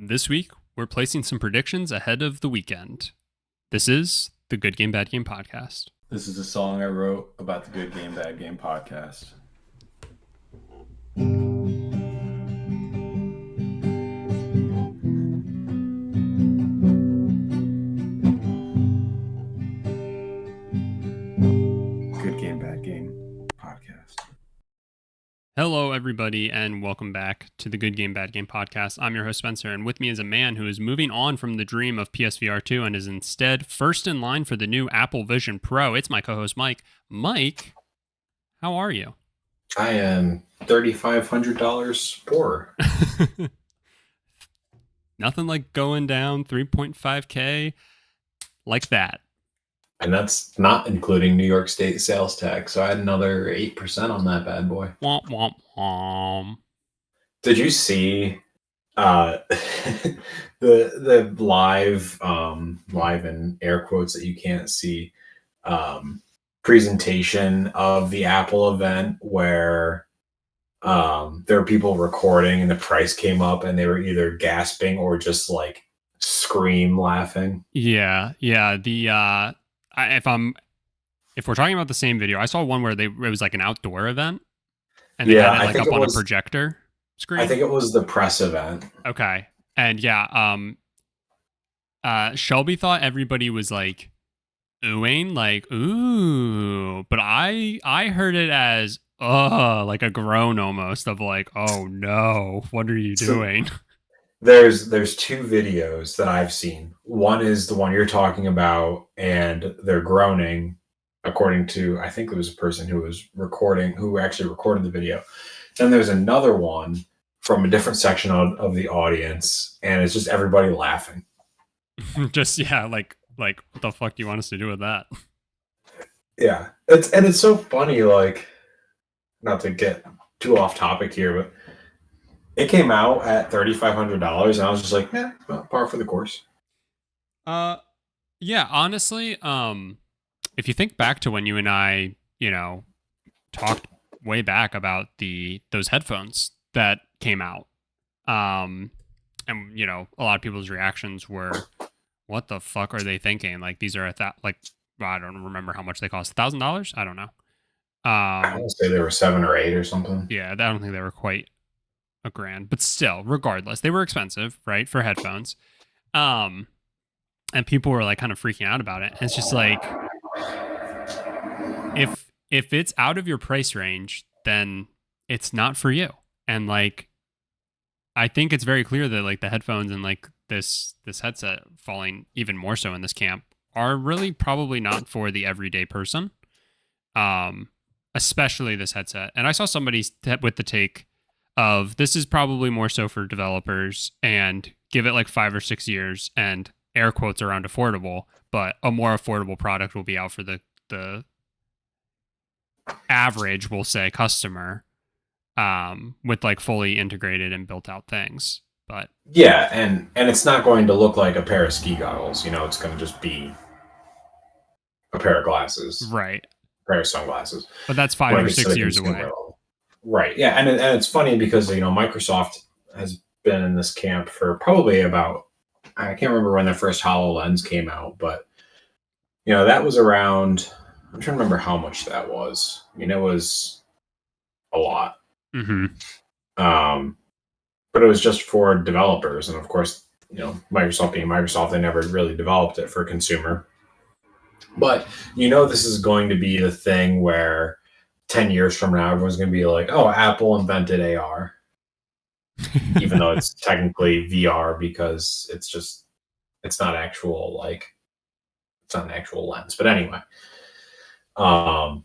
This week, we're placing some predictions ahead of the weekend. This is the Good Game, Bad Game podcast. This is a song I wrote about the Good Game, Bad Game podcast. Good Game, Bad Game podcast. Hello, everybody, and welcome back to the Good Game, Bad Game podcast. I'm your host, Spencer, and with me is a man who is moving on from the dream of PSVR 2 and is instead first in line for the new Apple Vision Pro. It's my co-host, Mike. Mike, how are you? I am $3,500 poorer. Nothing like going down 3.5K like that. And that's not including New York State sales tax. So I had another 8% on that bad boy. Womp, womp, womp. Did you see the live in air quotes that you can't see presentation of the Apple event where there were people recording and the price came up and they were either gasping or just like scream laughing? Yeah. If we're talking about the same video, I saw one where it was like an outdoor event, and they had it like up on a projector screen. I think it was the press event. Okay, and Shelby thought everybody was like oohing, like ooh, but I heard it as like a groan almost of like, oh no, what are you doing? There's two videos that I've seen. One is the one you're talking about, and they're groaning, according to, I think it was a person who actually recorded the video. Then there's another one from a different section of the audience, and it's just everybody laughing. Just like what the fuck do you want us to do with that? Yeah, it's so funny. Like, not to get too off topic here, but it came out at $3,500, and I was just like, yeah, well, par for the course. Yeah, honestly, if you think back to when you and I, talked way back about those headphones that came out, and a lot of people's reactions were, what the fuck are they thinking? Like, these are I don't remember how much they cost. $1,000? I don't know. I would say they were 7 or 8 or something. Yeah, I don't think they were quite $1,000, but still, regardless, they were expensive, right, for headphones. And people were like kind of freaking out about it. And it's just like, if it's out of your price range, then it's not for you. And like, I think it's very clear that like the headphones and like this headset, falling even more so in this camp, are really probably not for the everyday person. Especially this headset. And I saw somebody with the take of, this is probably more so for developers, and give it like 5 or 6 years, and air quotes around affordable, but a more affordable product will be out for the average, we'll say, customer, with like fully integrated and built out things. But yeah, and it's not going to look like a pair of ski goggles. It's going to just be a pair of glasses, right? A pair of sunglasses. But that's 5 or 6 years away. Right. Yeah. And it's funny because, Microsoft has been in this camp for probably about, I can't remember when the first HoloLens came out, but, that was around, I'm trying to remember how much that was. I mean, it was a lot. Mm-hmm. But it was just for developers. And of course, Microsoft being Microsoft, they never really developed it for consumer. But, this is going to be the thing where 10 years from now, everyone's going to be like, oh, Apple invented AR. Even though it's technically VR, because it's not actual, it's not an actual lens. But anyway, not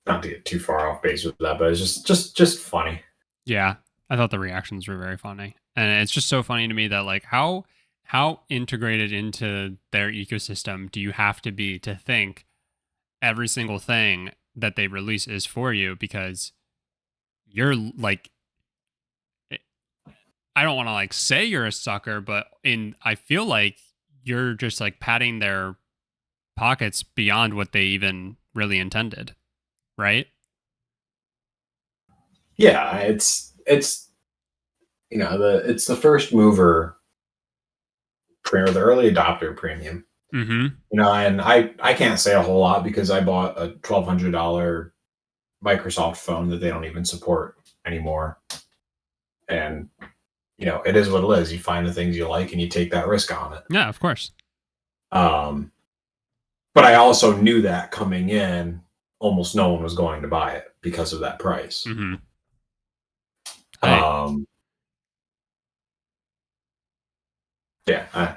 to get too far off base with that, but it's just funny. Yeah, I thought the reactions were very funny. And it's just so funny to me that like how integrated into their ecosystem do you have to be to think every single thing that they release is for you? Because you're like, I don't want to like say you're a sucker, but I feel like you're just like patting their pockets beyond what they even really intended, right? Yeah, it's it's the first mover premium, the early adopter premium. Mm-hmm. And I can't say a whole lot because I bought a $1,200 Microsoft phone that they don't even support anymore. And, it is what it is. You find the things you like and you take that risk on it. Yeah, of course. But I also knew that coming in, almost no one was going to buy it because of that price. Mm-hmm. Yeah,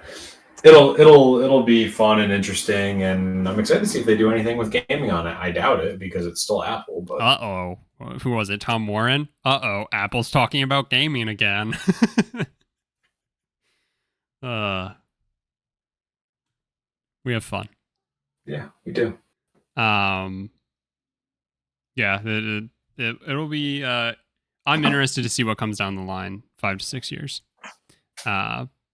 it'll be fun and interesting, and I'm excited to see if they do anything with gaming on it. I doubt it because it's still Apple. But who was it? Tom Warren. Apple's talking about gaming again. We have fun. Yeah, we do. Yeah, it'll be. I'm interested to see what comes down the line 5 to 6 years.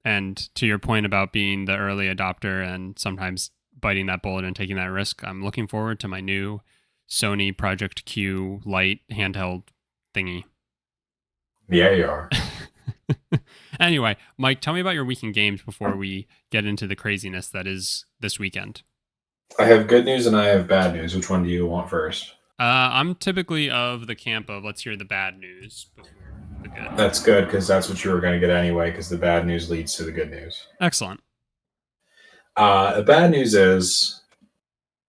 And to your point about being the early adopter and sometimes biting that bullet and taking that risk, I'm looking forward to my new Sony Project Q Lite handheld thingy. Yeah, you are. Anyway, Mike, tell me about your weekend games before we get into the craziness that is this weekend. I have good news and I have bad news. Which one do you want first? I'm typically of the camp of let's hear the bad news before the good. That's good because that's what you were going to get anyway because the bad news leads to the good news. Excellent. The bad news is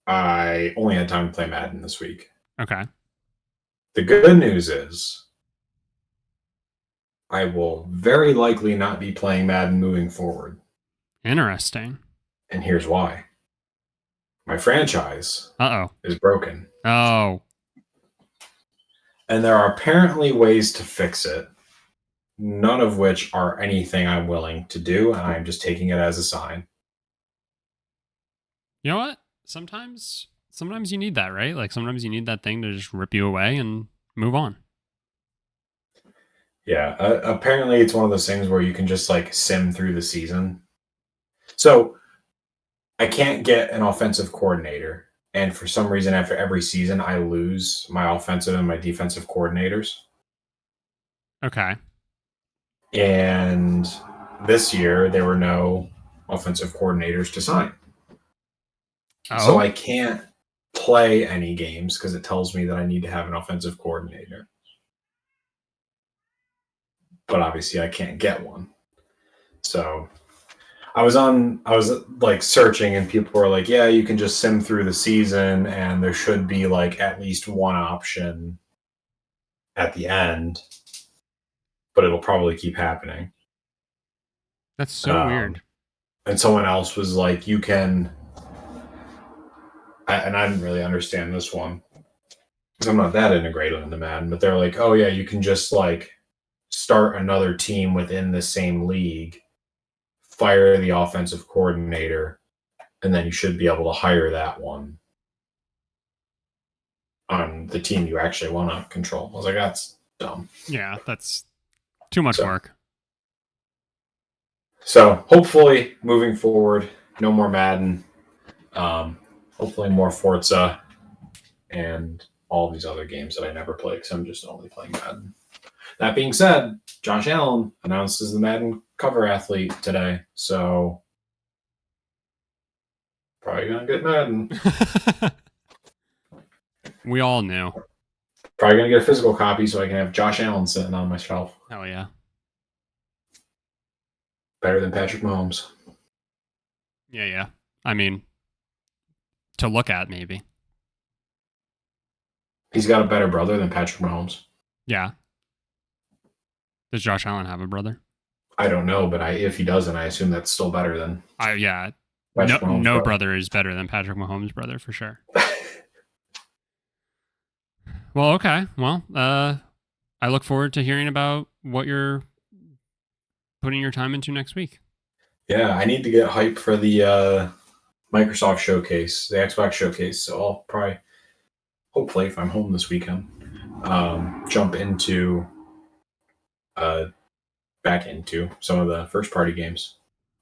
I only had time to play Madden this week. Okay. The good news is I will very likely not be playing Madden moving forward. Interesting. And here's why. My franchise is broken. Oh. And there are apparently ways to fix it, none of which are anything I'm willing to do, and I'm just taking it as a sign. You know what? Sometimes you need that, right? Like sometimes you need that thing to just rip you away and move on. Yeah, apparently it's one of those things where you can just like sim through the season. So I can't get an offensive coordinator. And for some reason, after every season, I lose my offensive and my defensive coordinators. Okay. And this year, there were no offensive coordinators to sign. Oh. So I can't play any games because it tells me that I need to have an offensive coordinator. But obviously, I can't get one. So I was like searching and people were like, yeah, you can just sim through the season and there should be like at least one option at the end, but it'll probably keep happening. That's so weird. And someone else was like, you can, and I didn't really understand this one because I'm not that integrated into Madden, but they're like, oh yeah, you can just like start another team within the same league, fire the offensive coordinator, and then you should be able to hire that one on the team you actually want to control. I was like, that's dumb. Yeah, that's too much work. So hopefully moving forward, no more Madden, hopefully more Forza and all these other games that I never play because I'm just only playing Madden. That being said, Josh Allen announced as the Madden cover athlete today, so probably gonna get Madden. We all knew. Probably gonna get a physical copy so I can have Josh Allen sitting on my shelf. Hell yeah. Better than Patrick Mahomes. Yeah. I mean, to look at maybe. He's got a better brother than Patrick Mahomes. Yeah. Does Josh Allen have a brother? I don't know, but if he doesn't, I assume that's still better than. Yeah. Patrick Mahomes' no brother is better than Patrick Mahomes' brother for sure. Well, okay. Well, I look forward to hearing about what you're putting your time into next week. Yeah, I need to get hype for the Microsoft showcase, the Xbox showcase. So I'll probably, hopefully, if I'm home this weekend, jump into back into some of the first party games.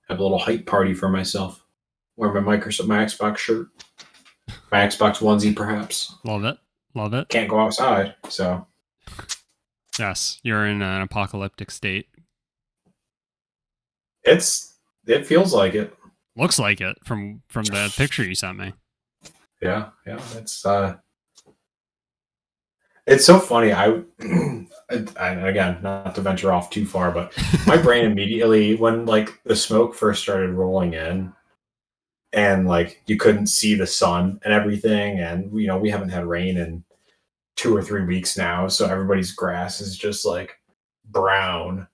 Have a little hype party for myself. Wear my Xbox shirt, my Xbox onesie, perhaps. Love it. Can't go outside, so. Yes, you're in an apocalyptic state. It feels like it. Looks like it from the picture you sent me. Yeah. It's so funny. Again, not to venture off too far, but my brain immediately, when like the smoke first started rolling in, and like you couldn't see the sun and everything, and we haven't had rain in 2 or 3 weeks now, so everybody's grass is just like brown,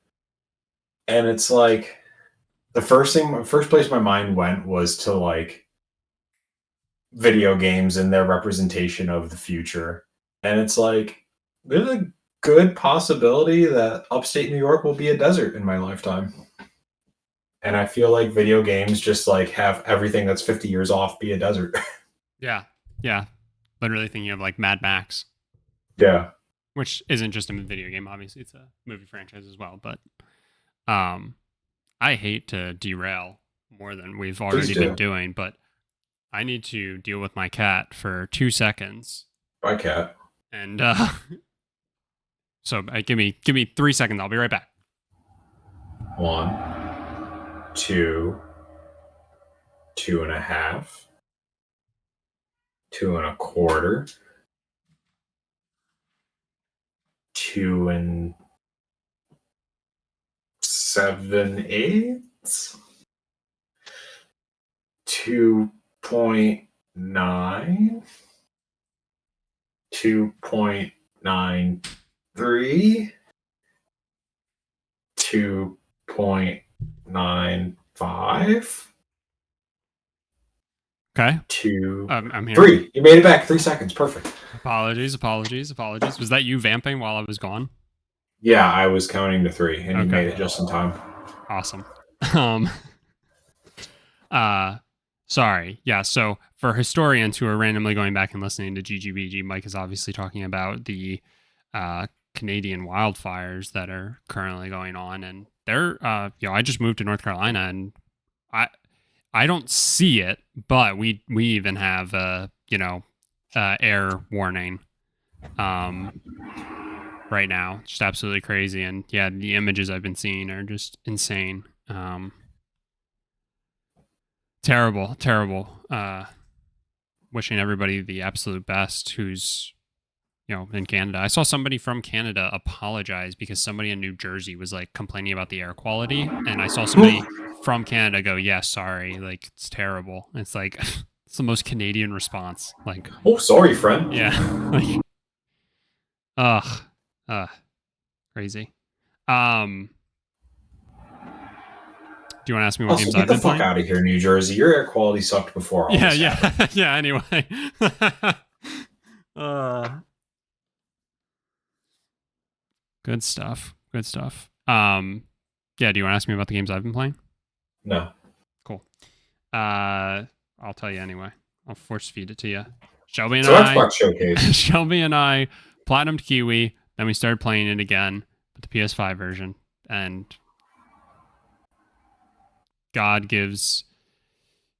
and it's like the first place my mind went was to like video games and their representation of the future, and it's like there's a good possibility that upstate New York will be a desert in my lifetime. And I feel like video games just like have everything that's 50 years off be a desert. Yeah. Literally thinking of like Mad Max, Yeah. which isn't just a video game. Obviously, it's a movie franchise as well. But I hate to derail more than we've already been doing, but I need to deal with my cat for 2 seconds. Bye, cat. And so give me 3 seconds. I'll be right back. 1, 2, 2.5, 2.25, 2 7/8, 2.9, 2.93, 2.95. Okay. 2, I'm here. 3. You made it back. 3 seconds. Perfect. Apologies. Was that you vamping while I was gone? Yeah, I was counting to 3, and you made it just in time. Awesome. Sorry. Yeah, so for historians who are randomly going back and listening to GGBG, Mike is obviously talking about the Canadian wildfires that are currently going on, and they're I just moved to North Carolina, and I don't see it, but we even have air warning right now. Just absolutely crazy. And yeah, the images I've been seeing are just insane. Terrible. Wishing everybody the absolute best who's in Canada. I saw somebody from Canada apologize because somebody in New Jersey was like complaining about the air quality, and I saw somebody from Canada go, "Yeah, sorry, like it's terrible." And it's like it's the most Canadian response. Like, oh, sorry, friend. Yeah. Like, crazy. Do you want to ask me what games I've been playing? Get the fuck out of here, New Jersey. Your air quality sucked before all this happened. Yeah. Anyway. Good stuff. Yeah, do you want to ask me about the games I've been playing? No. Cool. I'll tell you anyway. I'll force feed it to you. Shelby and Xbox Showcase. Shelby and I platinumed Kiwi, then we started playing it again with the PS5 version, and God gives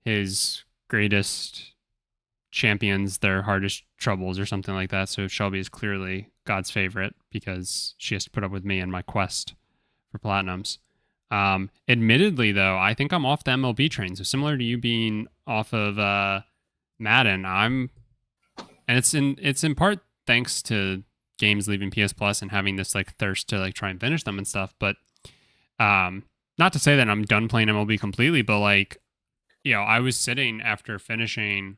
his greatest champions their hardest troubles or something like that. So Shelby is clearly God's favorite because she has to put up with me in my quest for platinums. Admittedly, though, I think I'm off the MLB train. So similar to you being off of Madden, and it's in part thanks to games leaving PS Plus and having this like thirst to like try and finish them and stuff. But not to say that I'm done playing MLB completely, but like, I was sitting after finishing.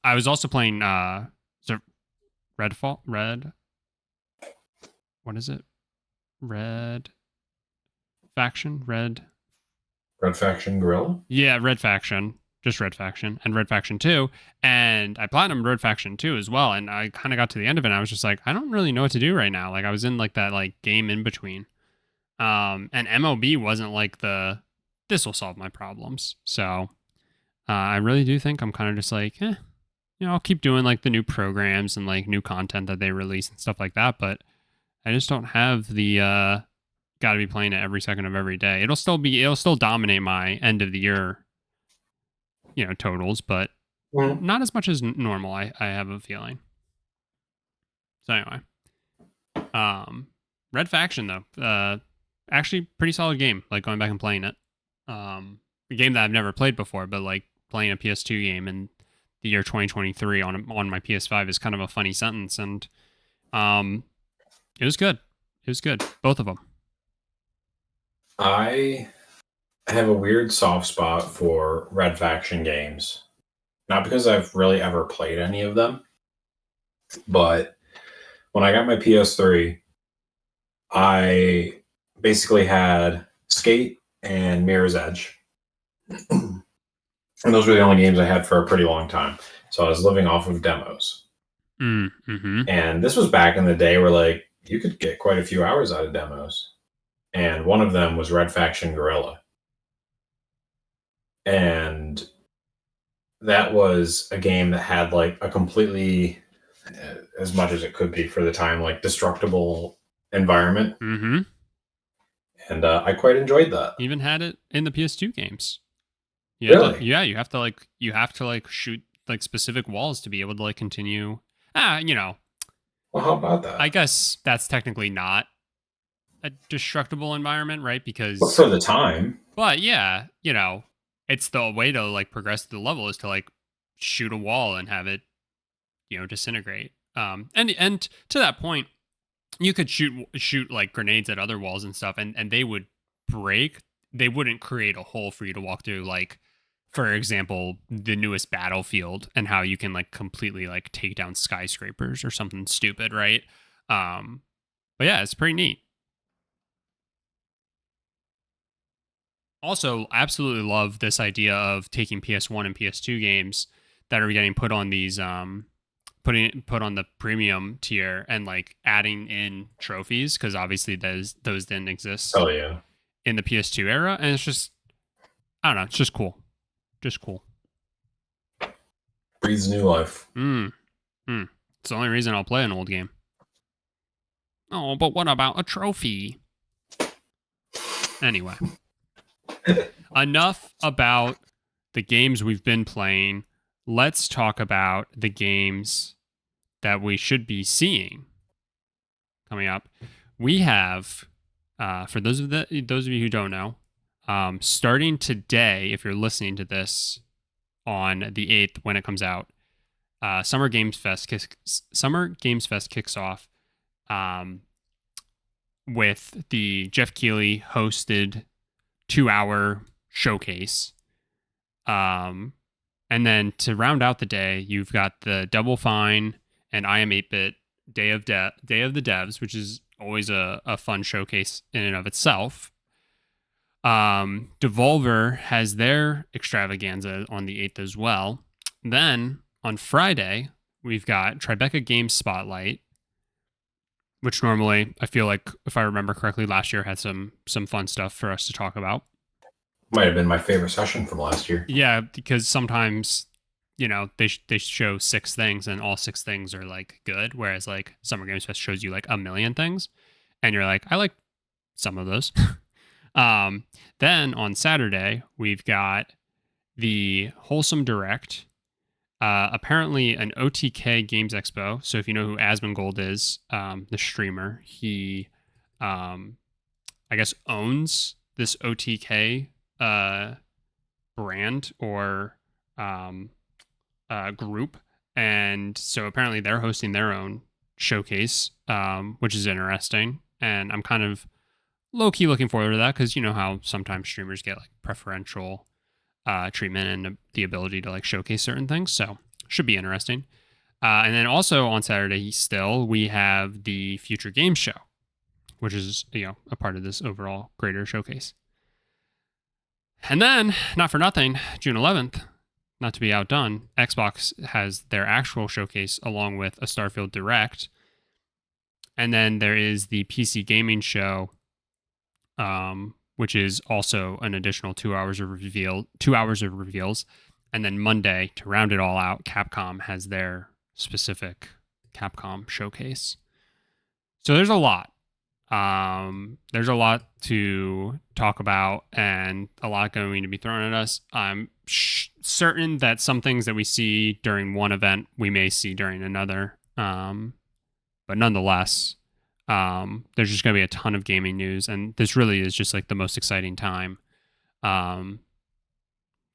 I was also playing Red. What is it? Red Faction? Red Faction Gorilla? Yeah, Red Faction. Just Red Faction. And Red Faction 2. And I platinumed Red Faction 2 as well. And I kind of got to the end of it and I was just like, I don't really know what to do right now. Like I was in like that like game in between. And MLB wasn't like this will solve my problems. So I really do think I'm kind of just like, I'll keep doing like the new programs and like new content that they release and stuff like that. But I just don't have the got to be playing it every second of every day. It'll still dominate my end of the year, totals, but not as much as normal. I have a feeling. So anyway, Red Faction though, actually pretty solid game. Like going back and playing it, a game that I've never played before, but like playing a PS2 game in the year 2023 on my PS5 is kind of a funny sentence, and it was good. It was good, both of them. I have a weird soft spot for Red Faction games. Not because I've really ever played any of them, but when I got my PS3, I basically had Skate and Mirror's Edge. And those were the only games I had for a pretty long time. So I was living off of demos. Mm-hmm. And this was back in the day where like you could get quite a few hours out of demos. And one of them was Red Faction Guerrilla. And that was a game that had like a completely, as much as it could be for the time, like destructible environment. Mm-hmm. And I quite enjoyed that. Even had it in the PS2 games. Really? You have to like shoot like specific walls to be able to like continue. Well, how about that? I guess that's technically not a destructible environment, right? Because But for the time. But yeah, it's the way to like progress the level is to like shoot a wall and have it, disintegrate. And to that point, you could shoot like grenades at other walls and stuff, and they would break. They wouldn't create a hole for you to walk through, like, for example, the newest Battlefield and how you can like completely like take down skyscrapers or something stupid, right? But yeah, it's pretty neat. Also, absolutely love this idea of taking PS1 and PS2 games that are getting put on these put on the premium tier and like adding in trophies, because obviously those didn't exist Oh yeah. in the PS2 era, and it's just, I don't know, it's just cool. Just cool. Breathes new life. It's the only reason I'll play an old game. Oh, but what about a trophy? Anyway. Enough about the games we've been playing. Let's talk about the games that we should be seeing coming up. We have, for those of you who don't know, starting today, if you're listening to this on the 8th when it comes out, Summer Games Fest kicks off with the Jeff Keighley hosted 2-hour showcase. And then to round out the day, you've got the Double Fine and I Am 8-Bit Day of the Devs, which is always a fun showcase in and of itself. Devolver has their extravaganza on the 8th as well. Then on Friday, we've got Tribeca Games Spotlight, which normally, I feel like, if I remember correctly, last year had some fun stuff for us to talk about. Might have been my favorite session from last year. Yeah, because sometimes, they show 6 things and all 6 things are like good, whereas like Summer Games Fest shows you like a million things, and you're like, I like some of those. Then on Saturday, we've got the Wholesome Direct. Apparently an OTK Games Expo. So if you know who Asmongold is, the streamer, he, I guess, owns this OTK brand or group. And so apparently they're hosting their own showcase, which is interesting. And I'm kind of low-key looking forward to that, because you know how sometimes streamers get like preferential treatment and the ability to like showcase certain things, so should be interesting. And then also on Saturday we have the Future Games Show, which is a part of this overall greater showcase. And then, not for nothing, June 11th, not to be outdone, Xbox has their actual showcase along with a Starfield Direct. And then there is the PC Gaming Show, which is also an additional 2 hours of reveals. And then Monday, to round it all out, Capcom has their specific Capcom showcase. So there's a lot. There's a lot to talk about and a lot going to be thrown at us. I'm certain that some things that we see during one event, we may see during another. But nonetheless, There's just going to be a ton of gaming news, and this really is just like the most exciting time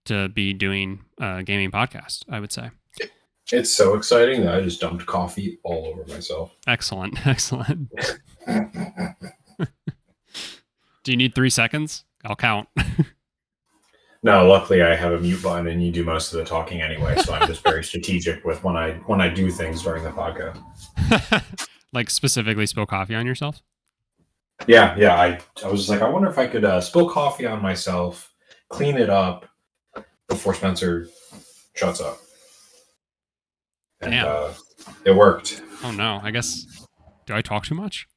to be doing a gaming podcast, I would say. It's so exciting that I just dumped coffee all over myself. Excellent. Excellent. Do you need 3 seconds? I'll count. No, luckily I have a mute button and you do most of the talking anyway, so I'm just very strategic with when I do things during the podcast. Like specifically spill coffee on yourself? Yeah. I was just like, I wonder if I could spill coffee on myself, clean it up before Spencer shuts up. And it worked. Oh no, I guess, do I talk too much?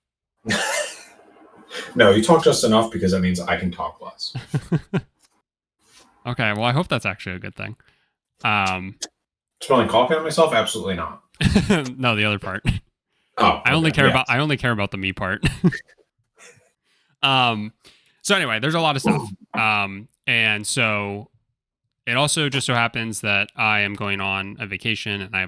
No, you talk just enough because that means I can talk less. Okay, well I hope that's actually a good thing. Spilling coffee on myself? Absolutely not. No, the other part. Oh, I only care about the me part. So anyway, there's a lot of stuff. And so it also just so happens that I am going on a vacation and I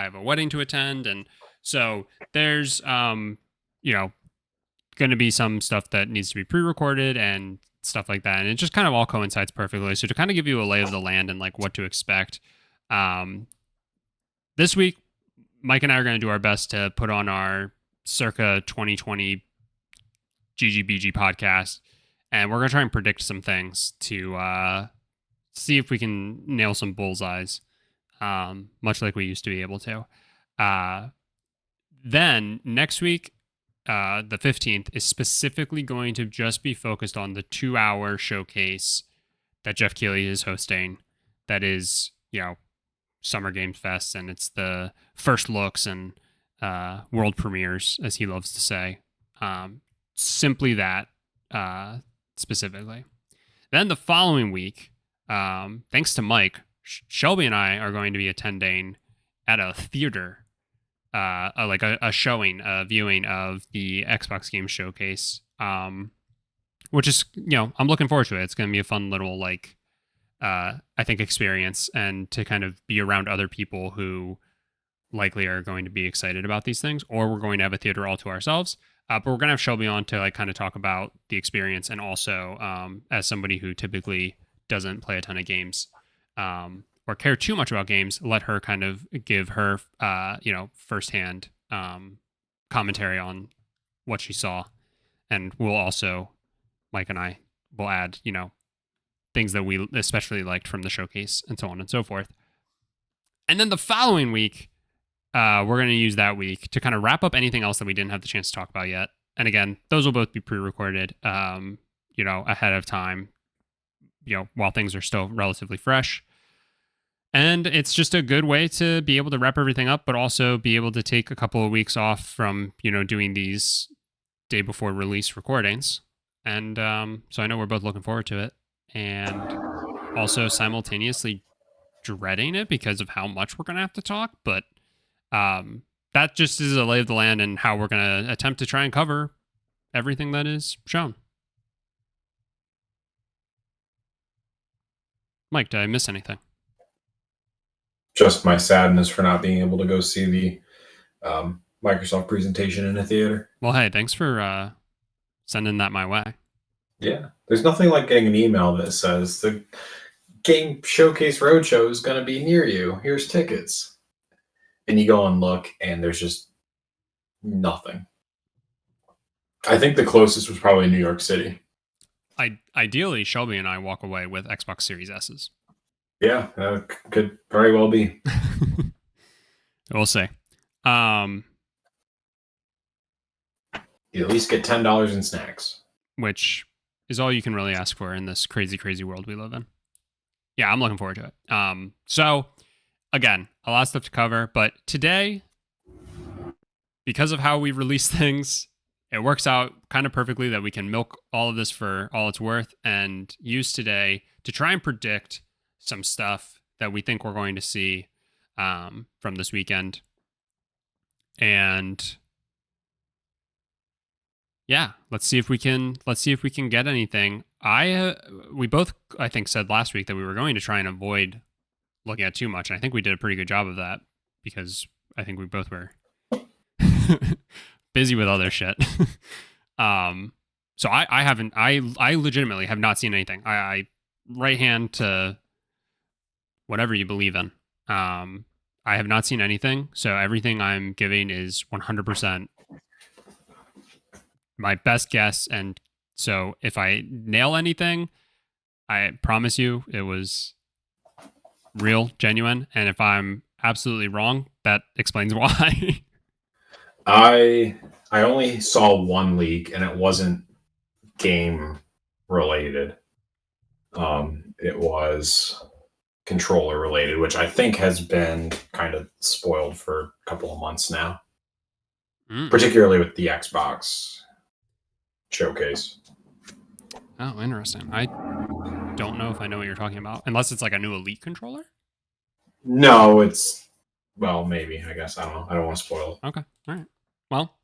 have a wedding to attend, and so there's going to be some stuff that needs to be pre-recorded and stuff like that, and it just kind of all coincides perfectly. So to kind of give you a lay of the land and like what to expect, this week Mike and I are going to do our best to put on our circa 2020 GGBG podcast, and we're going to try and predict some things to see if we can nail some bullseyes, much like we used to be able to. Then next week, the 15th, is specifically going to just be focused on the 2-hour showcase that Jeff Keighley is hosting. That is, Summer Games Fest, and it's the first looks and world premieres, as he loves to say. Simply that, specifically. Then the following week, thanks to Mike, Shelby and I are going to be attending at a theater, like a showing, a viewing of the Xbox Game Showcase, which is, I'm looking forward to it. It's going to be a fun little, I think, experience, and to kind of be around other people who likely are going to be excited about these things, or we're going to have a theater all to ourselves. But we're going to have Shelby on to kind of talk about the experience, and also as somebody who typically doesn't play a ton of games or care too much about games, let her kind of give her firsthand commentary on what she saw, and we'll also, Mike and I will add things that we especially liked from the showcase, and so on and so forth. And then the following week, we're going to use that week to kind of wrap up anything else that we didn't have the chance to talk about yet. And again, those will both be pre-recorded, ahead of time, while things are still relatively fresh. And it's just a good way to be able to wrap everything up, but also be able to take a couple of weeks off from, doing these day before release recordings. And so I know we're both looking forward to it, and also simultaneously dreading it because of how much we're going to have to talk. But that just is a lay of the land and how we're going to attempt to try and cover everything that is shown. Mike, did I miss anything? Just my sadness for not being able to go see the Microsoft presentation in a theater. Well, hey, thanks for sending that my way. Yeah, there's nothing like getting an email that says the Game Showcase Roadshow is going to be near you. Here's tickets. And you go and look, and there's just nothing. I think the closest was probably New York City. Ideally, Shelby and I walk away with Xbox Series S's. Yeah, that could very well be. We'll see. You at least get $10 in snacks. Which is all you can really ask for in this crazy, crazy world we live in. Yeah, I'm looking forward to it. So, again, a lot of stuff to cover. But today, because of how we release things, it works out kind of perfectly that we can milk all of this for all it's worth and use today to try and predict some stuff that we think we're going to see from this weekend. And yeah, let's see if we can get anything. We both, I think, said last week that we were going to try and avoid looking at too much, and I think we did a pretty good job of that, because I think we both were busy with other shit. So I haven't. I legitimately have not seen anything. I right hand to whatever you believe in. I have not seen anything. So everything I'm giving is 100% my best guess. And so if I nail anything, I promise you it was real, genuine. And if I'm absolutely wrong, that explains why. I only saw one leak, and it wasn't game related. It was controller related, which I think has been kind of spoiled for a couple of months now, particularly with the Xbox showcase. Oh, interesting. I don't know if I know what you're talking about, unless it's like a new Elite controller. No, it's maybe, I guess. I don't know. I don't want to spoil it. Okay. All right. Well,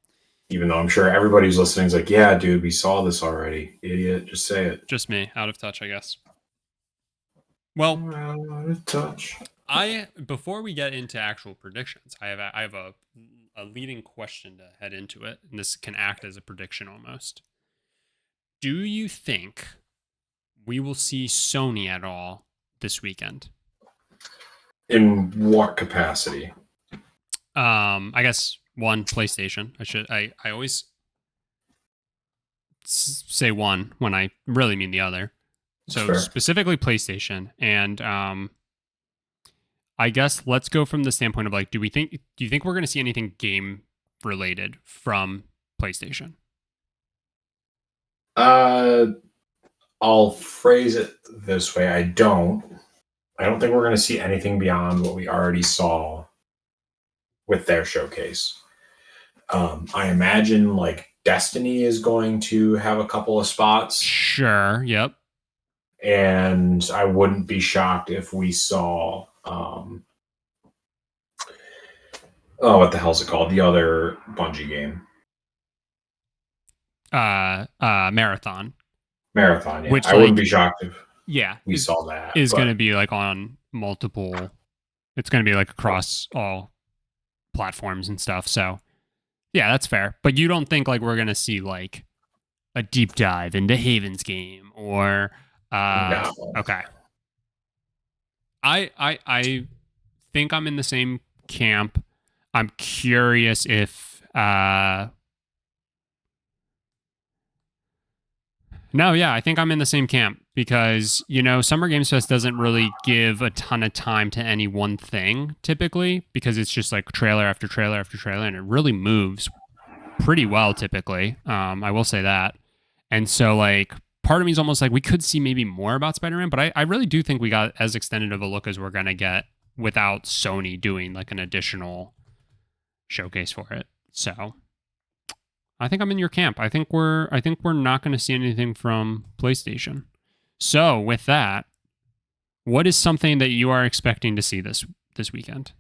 even though I'm sure everybody who's listening is like, yeah, dude, we saw this already. Idiot, just say it. Just me, out of touch, I guess. Well, out of touch. Before we get into actual predictions, I have a leading question to head into it, and this can act as a prediction almost. Do you think we will see Sony at all this weekend? In what capacity? I guess one, PlayStation. I always say one when I really mean the other. So Fair. Specifically PlayStation, and I guess let's go from the standpoint of like, do you think we're going to see anything game related from PlayStation? I'll phrase it this way. I don't think we're going to see anything beyond what we already saw with their showcase. I imagine like Destiny is going to have a couple of spots. Sure. Yep. And I wouldn't be shocked if we saw what the hell's it called? The other Bungie game. Marathon. Marathon, yeah. Which, I wouldn't be shocked if we saw that. Is going to be like on multiple. It's going to be like across all platforms and stuff. So, yeah, that's fair. But you don't think like we're going to see like a deep dive into Haven's game or no. Okay. I think I'm in the same camp. I'm curious if No, yeah, I think I'm in the same camp because, Summer Games Fest doesn't really give a ton of time to any one thing typically because it's just like trailer after trailer after trailer and it really moves pretty well typically. I will say that. And so like part of me is almost like we could see maybe more about Spider-Man, but I really do think we got as extended of a look as we're going to get without Sony doing like an additional showcase for it. So I think I'm in your camp. I think we're not going to see anything from PlayStation. So with that, what is something that you are expecting to see this weekend?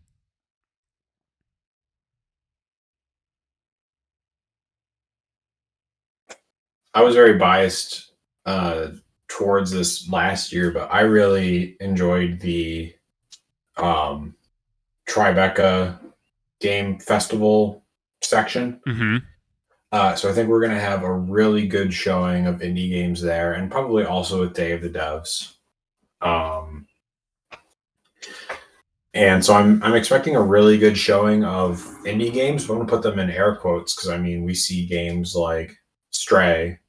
I was very biased towards this last year, but I really enjoyed the Tribeca Game Festival section. Mm-hmm. So I think we're going to have a really good showing of indie games there, and probably also a Day of the Devs. And so I'm expecting a really good showing of indie games. But I'm going to put them in air quotes because we see games like Stray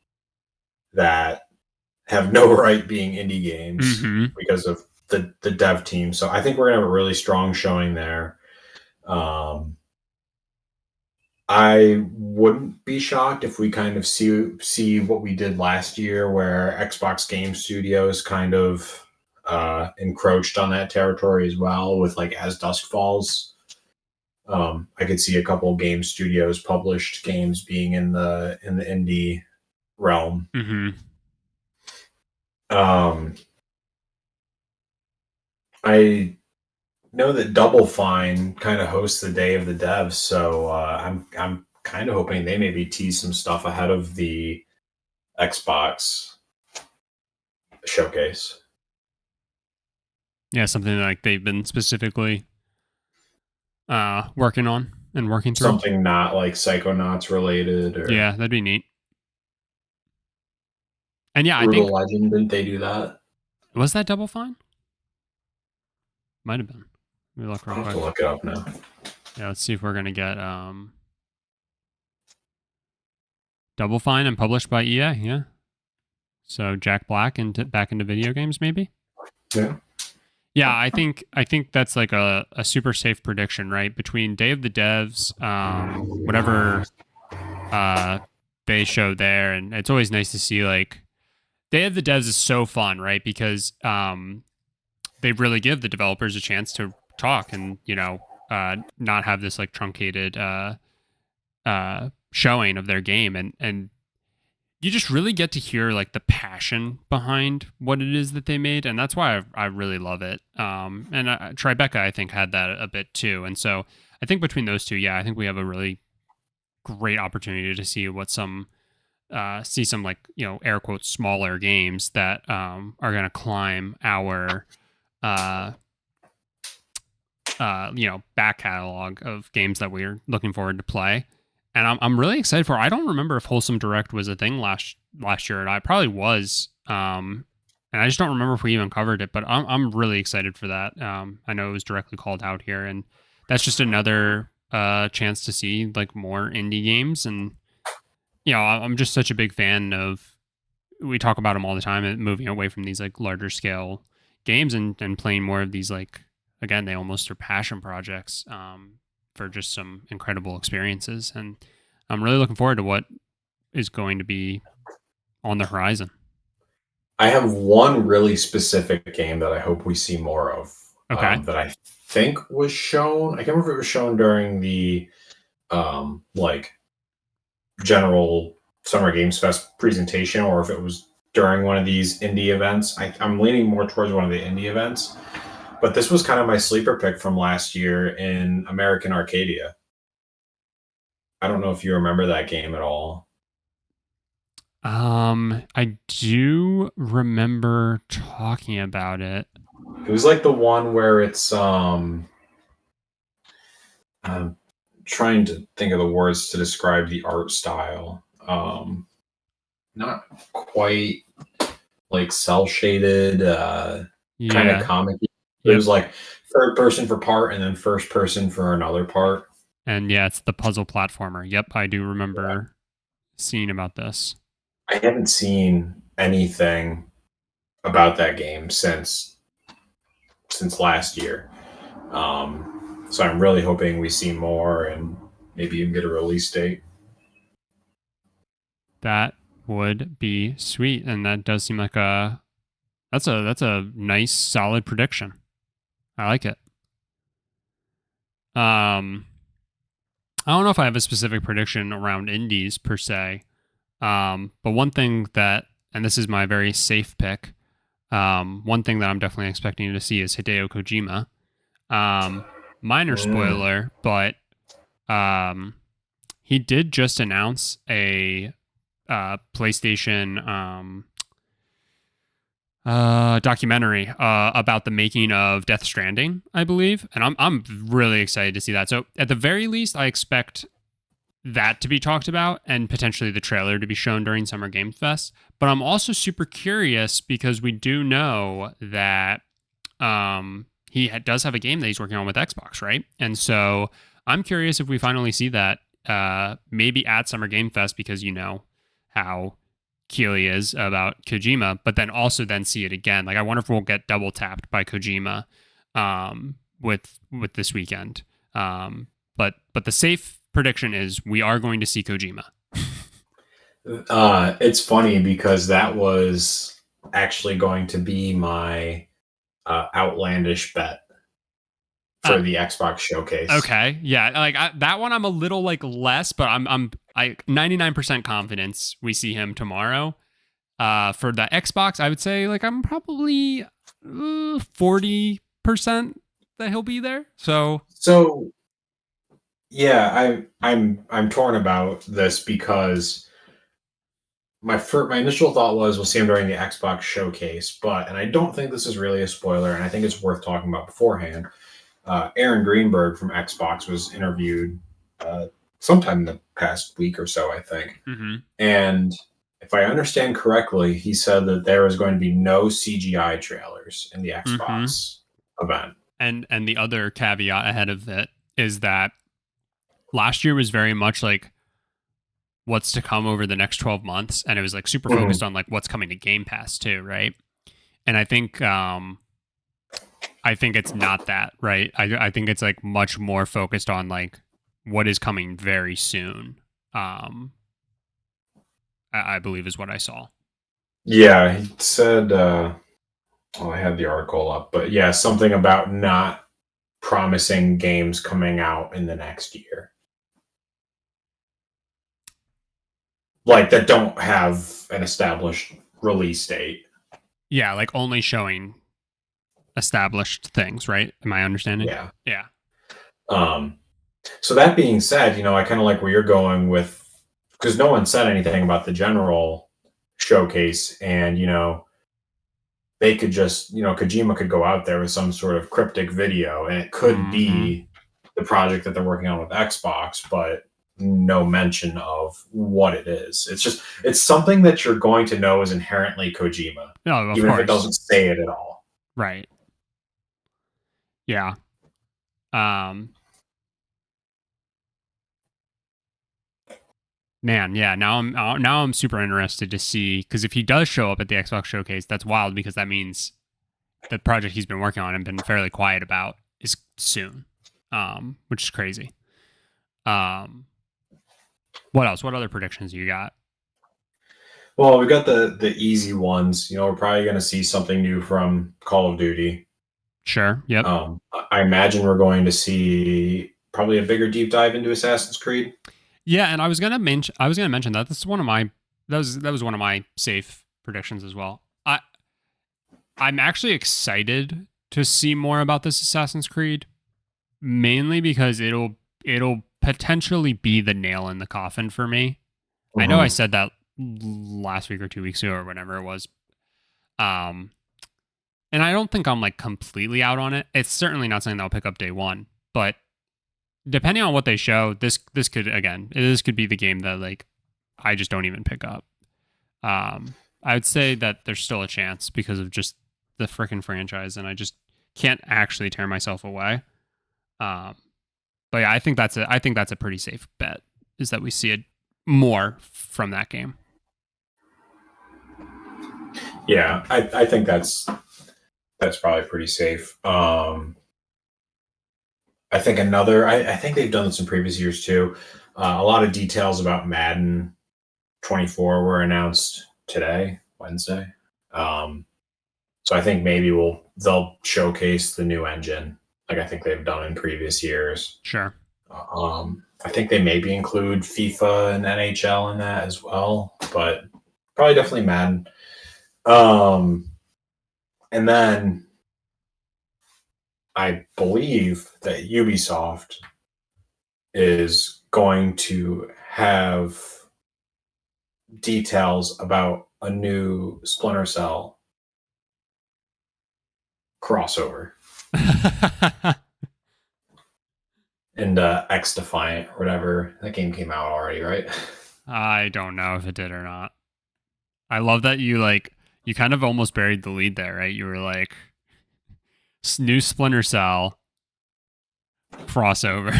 that have no right being indie games because of the dev team. So I think we're going to have a really strong showing there. I wouldn't be shocked if we kind of see what we did last year where Xbox Game Studios kind of encroached on that territory as well with like As Dusk Falls. I could see a couple game studios published games being in the indie realm. I know that Double Fine kind of hosts the Day of the Devs, so I'm kind of hoping they maybe tease some stuff ahead of the Xbox showcase. Yeah, something like they've been specifically working on. and working through something not like Psychonauts related or Yeah, that'd be neat. And yeah, I Brutal think Legend. Didn't they do that? was that Double Fine? Might have been. Let me look real I'll have quick. to look it up now. Yeah, let's see if we're gonna get Double Fine and published by EA. Yeah. So Jack Black back into video games, maybe. Yeah. Yeah, I think that's like a super safe prediction, right? Between Day of the Devs, whatever they show there, and it's always nice to see like Day of the Devs is so fun, right? Because they really give the developers a chance to talk and not have this like truncated showing of their game, and you just really get to hear like the passion behind what it is that they made, and that's why I really love it. And Tribeca, I think, had that a bit too, and so I think between those two, yeah, I think we have a really great opportunity to see some like air quotes smaller games that are going to climb our back catalog of games that we're looking forward to play. And I'm really excited for. I don't remember if Wholesome Direct was a thing last year, and I probably was. And I just don't remember if we even covered it. But I'm really excited for that. I know it was directly called out here, and that's just another chance to see like more indie games. And I'm just such a big fan of. We talk about them all the time, and moving away from these like larger scale games and playing more of these like again they almost are passion projects. For just some incredible experiences. And I'm really looking forward to what is going to be on the horizon. I have one really specific game that I hope we see more of. Okay. That I think was shown. I can't remember if it was shown during the like general Summer Games Fest presentation or if it was during one of these indie events. I'm leaning more towards one of the indie events. But this was kind of my sleeper pick from last year in American Arcadia. I don't know if you remember that game at all. I do remember talking about it. It was like the one where it's I'm trying to think of the words to describe the art style. Not quite like cell shaded, kind of comic. It was like third person for part and then first person for another part. And yeah, it's the puzzle platformer. Yep, I do remember seeing about this. I haven't seen anything about that game since last year. So I'm really hoping we see more and maybe even get a release date. That would be sweet, and that does seem like that's a nice solid prediction. I like it. I don't know if I have a specific prediction around indies per se. But one thing that, and this is my very safe pick, one thing that I'm definitely expecting to see is Hideo Kojima. Minor spoiler, but he did just announce a PlayStation documentary about the making of Death Stranding, I believe, and I'm really excited to see that. So at the very least, I expect that to be talked about and potentially the trailer to be shown during Summer Game Fest. But I'm also super curious because we do know that he does have a game that he's working on with Xbox, right? And so I'm curious if we finally see that maybe at Summer Game Fest because you know how Keely is about Kojima, but then also then see it again. Like I wonder if we'll get double tapped by Kojima with this weekend. But the safe prediction is we are going to see Kojima. It's funny because that was actually going to be my outlandish bet for the Xbox showcase. Okay, yeah, like that one I'm a little like less, but I'm 99% confidence we see him tomorrow. For the Xbox, I would say like I'm probably 40% that he'll be there. So yeah, I'm torn about this because my initial thought was we'll see him during the Xbox showcase, and I don't think this is really a spoiler, and I think it's worth talking about beforehand. Aaron Greenberg from Xbox was interviewed sometime in the past week or so, I think. Mm-hmm. And if I understand correctly, he said that there is going to be no CGI trailers in the Xbox event. And the other caveat ahead of it is that last year was very much like what's to come over the next 12 months, and it was like super focused on like what's coming to Game Pass too, right? And I think it's not that, right? I think it's like much more focused on like what is coming very soon. I believe is what I saw. Yeah, he said, I have the article up, but yeah, something about not promising games coming out in the next year. Like that don't have an established release date. Yeah, like only showing established things, right? Am I understanding? Yeah. Yeah. So that being said, I kind of like where you're going with, because no one said anything about the general showcase, and they could just, Kojima could go out there with some sort of cryptic video, and it could be the project that they're working on with Xbox, but no mention of what it is. It's something that you're going to know is inherently Kojima, even if it doesn't say it at all. Right. Yeah. Man, yeah. Now I'm super interested to see, because if he does show up at the Xbox showcase, that's wild, because that means the project he's been working on and been fairly quiet about is soon, which is crazy. What else? What other predictions you got? Well, we got the easy ones. We're probably going to see something new from Call of Duty. Sure. Yep. I imagine we're going to see probably a bigger deep dive into Assassin's Creed. Yeah, and I was gonna mention that this is one of my that was one of my safe predictions as well. I'm actually excited to see more about this Assassin's Creed, mainly because it'll potentially be the nail in the coffin for me. I know I said that last week or 2 weeks ago or whatever it was. And I don't think I'm like completely out on it. It's certainly not something that I'll pick up day one, but depending on what they show, this could be the game that like I just don't even pick up. I would say that there's still a chance because of just the freaking franchise, and I just can't actually tear myself away. But yeah, I think that's a pretty safe bet, is that we see it more from that game. Yeah, I think that's probably pretty safe. I think I think they've done this in previous years too. A lot of details about Madden 24 were announced today, Wednesday. So I think maybe they'll showcase the new engine, like I think they've done in previous years. Sure. I think they maybe include FIFA and NHL in that as well, but probably definitely Madden. And then I believe that Ubisoft is going to have details about a new Splinter Cell crossover. And X Defiant, or whatever. That game came out already, right? I don't know if it did or not. I love that you kind of almost buried the lead there, right? You were like, new Splinter Cell crossover.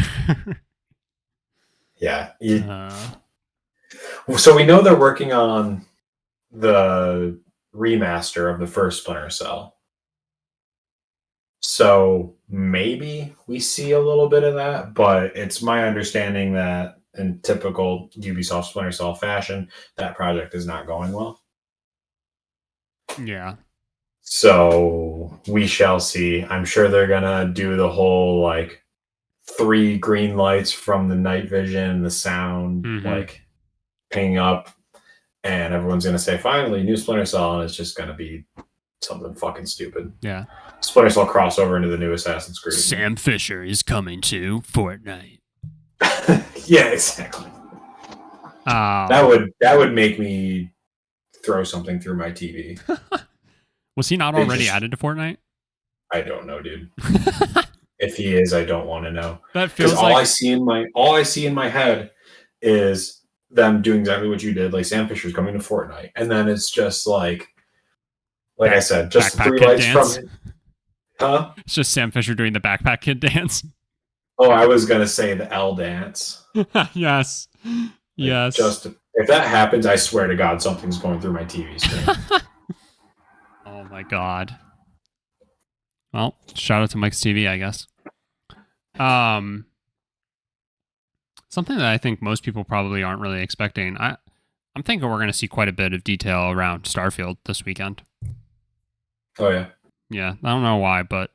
Yeah. So we know they're working on the remaster of the first Splinter Cell. So maybe we see a little bit of that, but it's my understanding that in typical Ubisoft Splinter Cell fashion, that project is not going well. Yeah. So we shall see. I'm sure they're gonna do the whole like 3 green lights from the night vision, the sound like pinging up, and everyone's gonna say, finally, new Splinter Cell, and it's just gonna be something fucking stupid. Yeah. Splinter Cell crossover into the new Assassin's Creed. Sam Fisher is coming to Fortnite. Yeah, exactly. That would make me throw something through my TV. Was he not already added to Fortnite? I don't know, dude. If he is, I don't want to know. That Because feels all like I see in my head is them doing exactly what you did. Like Sam Fisher's coming to Fortnite, and then it's just like I said, just Backpack three Kid lights from dance. it. Huh? It's just Sam Fisher doing the Backpack Kid dance. Oh, I was gonna say the L dance. Yes. Yes. Just if that happens, I swear to God, something's going through my TV screen. Oh my God. Well, shout out to Mike's TV, I guess. Something that I think most people probably aren't really expecting. I'm thinking we're going to see quite a bit of detail around Starfield this weekend. Oh yeah. Yeah, I don't know why, but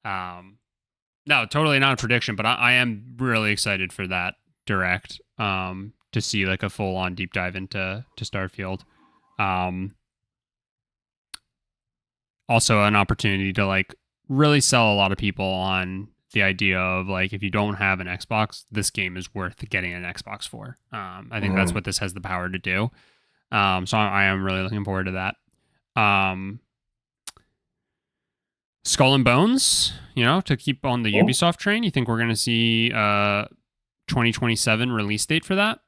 no, totally not a prediction, but I am really excited for that direct to see like a full on deep dive into Starfield. Also an opportunity to like really sell a lot of people on the idea of like, if you don't have an Xbox, this game is worth getting an Xbox for. I think that's what this has the power to do. So I am really looking forward to that. Skull and Bones, to keep on the Ubisoft train. You think we're going to see 2027 release date for that?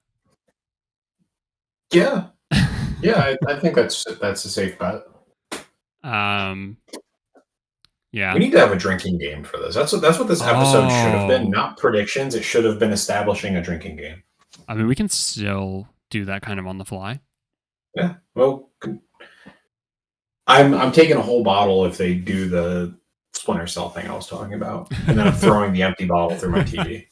Yeah. Yeah, I think that's a safe bet. Yeah. We need to have a drinking game for this. That's what this episode should have been. Not predictions. It should have been establishing a drinking game. I mean, we can still do that kind of on the fly. Yeah. Well, I'm taking a whole bottle if they do the Splinter Cell thing I was talking about, and then I'm throwing the empty bottle through my TV.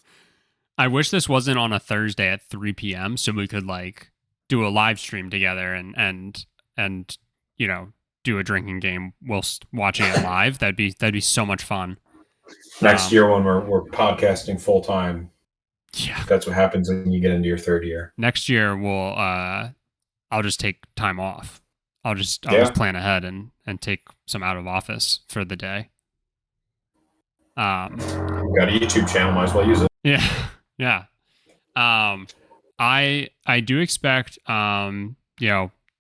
I wish this wasn't on a Thursday at 3 p.m. so we could like do a live stream together and do a drinking game whilst watching it live. That'd be so much fun. Next year when we're podcasting full time. Yeah. That's what happens when you get into your third year. Next year I'll just take time off. I'll just plan ahead and take some out of office for the day. We've got a YouTube channel, might as well use it. Yeah. Yeah. I do expect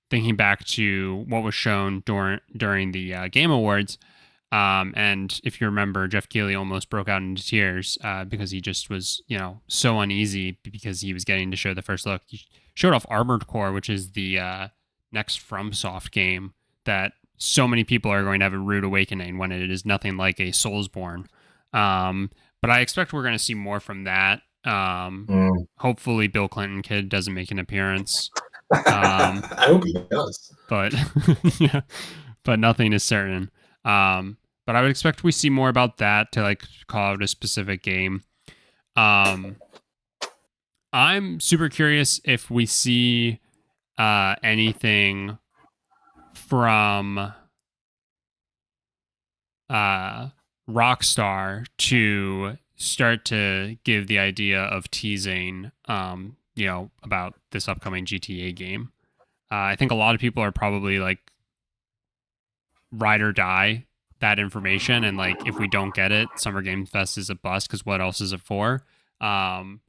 thinking back to what was shown during the Game Awards, and if you remember, Jeff Keighley almost broke out into tears because he just was so uneasy because he was getting to show the first look. He showed off Armored Core, which is the next FromSoft game that so many people are going to have a rude awakening when it is nothing like a Soulsborne. But I expect we're going to see more from that. Hopefully Bill Clinton kid doesn't make an appearance. I hope he does. But yeah, but nothing is certain. But I would expect we see more about that to like call out a specific game. I'm super curious if we see anything from Rockstar to start to give the idea of teasing, about this upcoming GTA game. I think a lot of people are probably like ride or die that information, and like if we don't get it, Summer Game Fest is a bust because what else is it for? And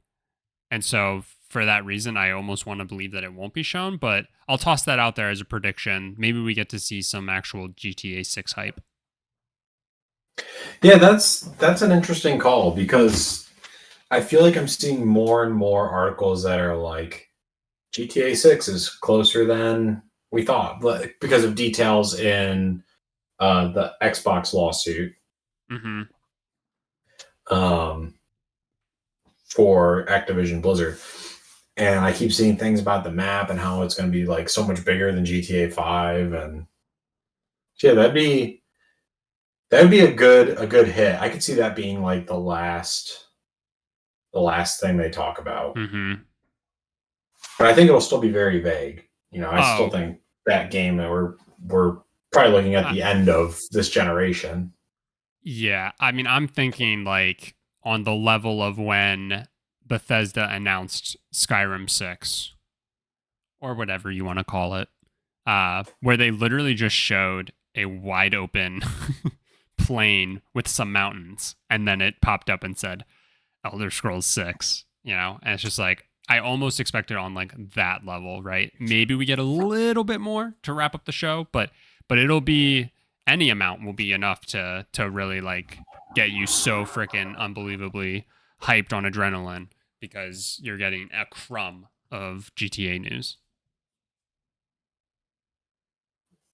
so for that reason, I almost want to believe that it won't be shown, but I'll toss that out there as a prediction. Maybe we get to see some actual GTA 6 hype. Yeah, that's an interesting call because I feel like I'm seeing more and more articles that are like GTA 6 is closer than we thought, because of details in the Xbox lawsuit. Mm-hmm. For Activision Blizzard. And I keep seeing things about the map and how it's going to be like so much bigger than GTA 5. And yeah, that'd be a good hit. I could see that being like the last thing they talk about. Mm-hmm. But I think it'll still be very vague. I still think that game that we're probably looking at the end of this generation. Yeah, I mean, I'm thinking like on the level of when Bethesda announced Skyrim 6 or whatever you want to call it, where they literally just showed a wide open plain with some mountains, and then it popped up and said Elder Scrolls 6, and it's just like, I almost expect it on like that level, right? Maybe we get a little bit more to wrap up the show, but it'll be, any amount will be enough to really like get you so freaking unbelievably hyped on adrenaline because you're getting a crumb of GTA news.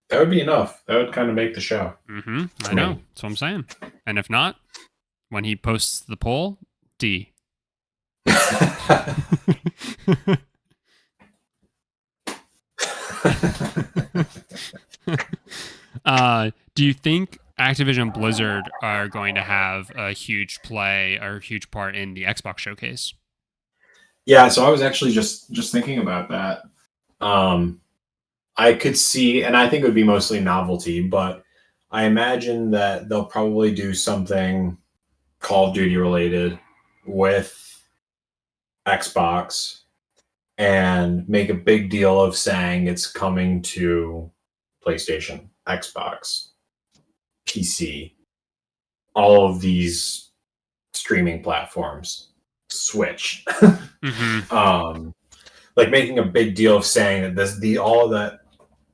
That would be enough. That would kind of make the show. I know. That's what I'm saying. And if not, when he posts the poll, D. Do you think Activision Blizzard are going to have a huge play or a huge part in the Xbox showcase? Yeah, so I was actually just thinking about that. I could see, and I think it would be mostly novelty, but I imagine that they'll probably do something Call of Duty related with Xbox and make a big deal of saying it's coming to PlayStation, Xbox, PC, all of these streaming platforms, Switch. Like making a big deal of saying that all of that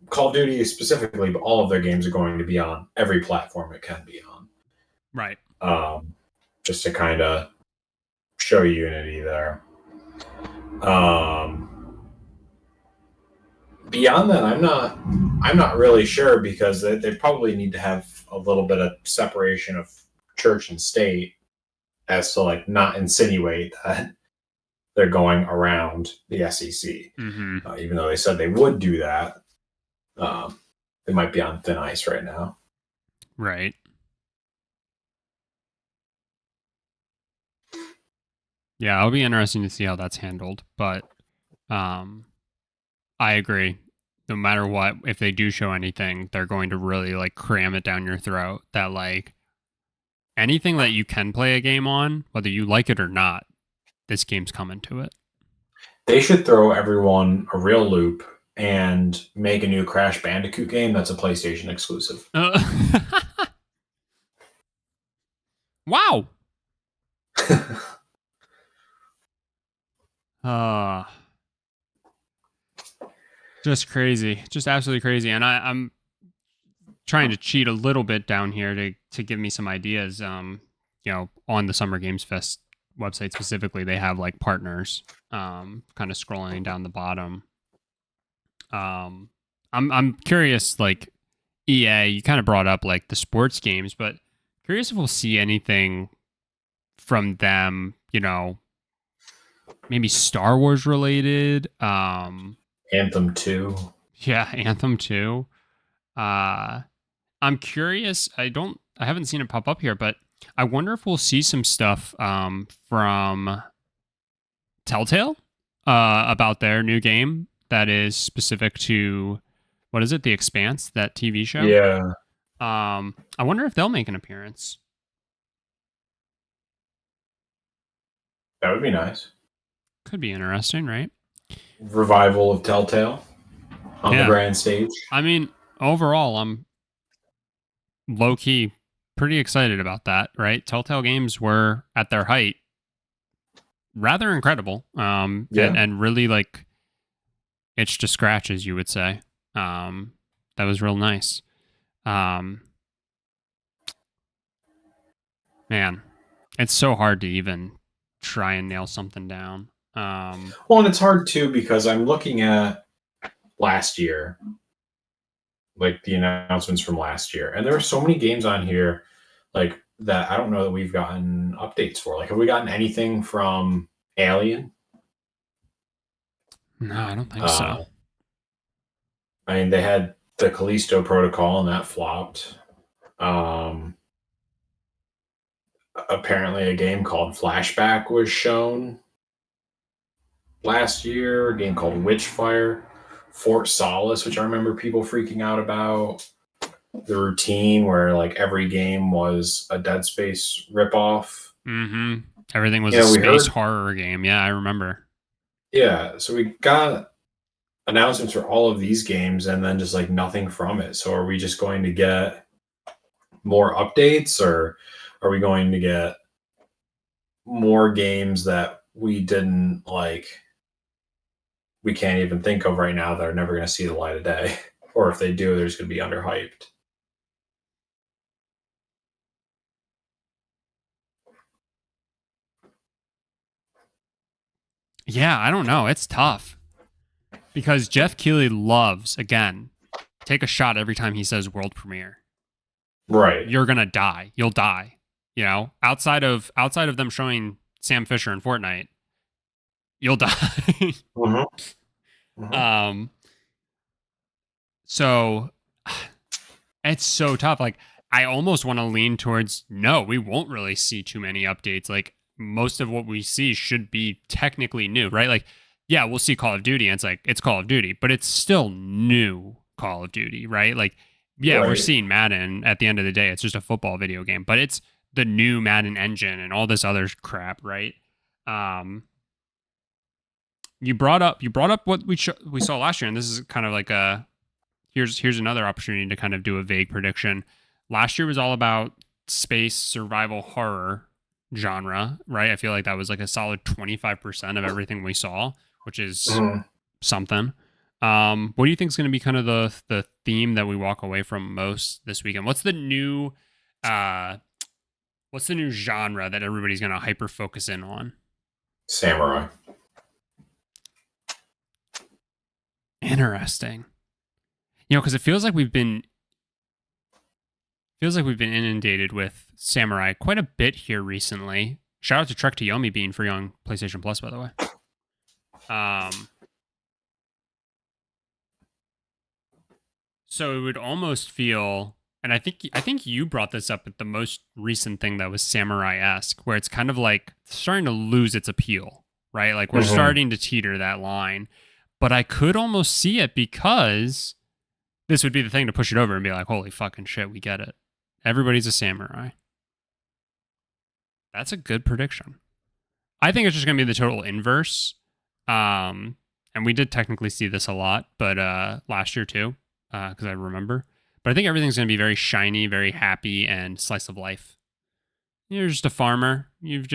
Call of Duty specifically, but all of their games are going to be on every platform it can be on. Right. Just to kind of show unity there. Beyond that, I'm not really sure because they probably need to have a little bit of separation of church and state as to like not insinuate that they're going around the SEC. Even though they said they would do that, they might be on thin ice right now. Right. Yeah, it'll be interesting to see how that's handled, but I agree. No matter what, if they do show anything, they're going to really like cram it down your throat that like anything that you can play a game on, whether you like it or not, this game's coming to it. They should throw everyone a real loop and make a new Crash Bandicoot game that's a PlayStation exclusive. Wow. Just crazy. Just absolutely crazy. And I'm trying to cheat a little bit down here to give me some ideas. On the Summer Games Fest website specifically, they have like partners kind of scrolling down the bottom. I'm curious, like EA, you kind of brought up like the sports games, but curious if we'll see anything from them, maybe Star Wars related. Anthem 2. Yeah, Anthem 2. I'm curious. I haven't seen it pop up here, but I wonder if we'll see some stuff from Telltale about their new game that is specific to, what is it, The Expanse, that TV show? Yeah. I wonder if they'll make an appearance. That would be nice. Could be interesting, right? Revival of Telltale on the grand stage. I mean, overall, I'm low-key pretty excited about that, right? Telltale games were, at their height, rather incredible. And really, like, itched to scratch, as you would say. That was real nice. Man, it's so hard to even try and nail something down. Well, and it's hard too because I'm looking at last year, like the announcements from last year, and there are so many games on here like that I don't know that we've gotten updates for. Like, have we gotten anything from Alien? No, I don't think so. I mean, they had the Callisto Protocol and that flopped. Apparently a game called Flashback was shown last year, a game called Witchfire, Fort Solace, which I remember people freaking out about, The Routine, where like every game was a Dead Space ripoff. Everything was a space horror game. Yeah, I remember. Yeah, so we got announcements for all of these games and then just like nothing from it. So are we just going to get more updates, or are we going to get more games that we didn't like, we can't even think of right now that are never going to see the light of day? Or if they do, they're just going to be underhyped. Yeah, I don't know. It's tough because Jeff Keighley loves, again, take a shot every time he says world premiere. Right. You're gonna die. You'll die. You know, outside of them showing Sam Fisher in Fortnite, you'll die. Mm-hmm. Mm-hmm. So it's so tough. Like, I almost want to lean towards no, we won't really see too many updates. Like, most of what we see should be technically new, right? Like, yeah, we'll see Call of Duty, and it's like it's Call of Duty, but it's still new Call of Duty, right? Like, yeah, we're Right. seeing Madden at the end of the day. It's just a football video game, but it's the new Madden engine and all this other crap, right? You brought up what we saw last year, and this is kind of like a here's another opportunity to kind of do a vague prediction. Last year was all about space survival horror genre, right? I feel like that was like a solid 25% of everything we saw, which is something. What do you think is going to be kind of the theme that we walk away from most this weekend? What's the new genre that everybody's going to hyper focus in on? Samurai. Interesting. You know, because it feels like we've been inundated with Samurai quite a bit here recently. Shout out to Trek to Yomi being free on PlayStation Plus, by the way. So it would almost feel, and I think you brought this up at the most recent thing that was Samurai-esque, where it's kind of like starting to lose its appeal, right? Like we're starting to teeter that line. But I could almost see it because this would be the thing to push it over and be like, holy fucking shit, we get it. Everybody's a samurai. That's a good prediction. I think it's just going to be the total inverse. And we did technically see this a lot, but last year too, because I remember. But I think everything's going to be very shiny, very happy, and slice of life. You're just a farmer. You've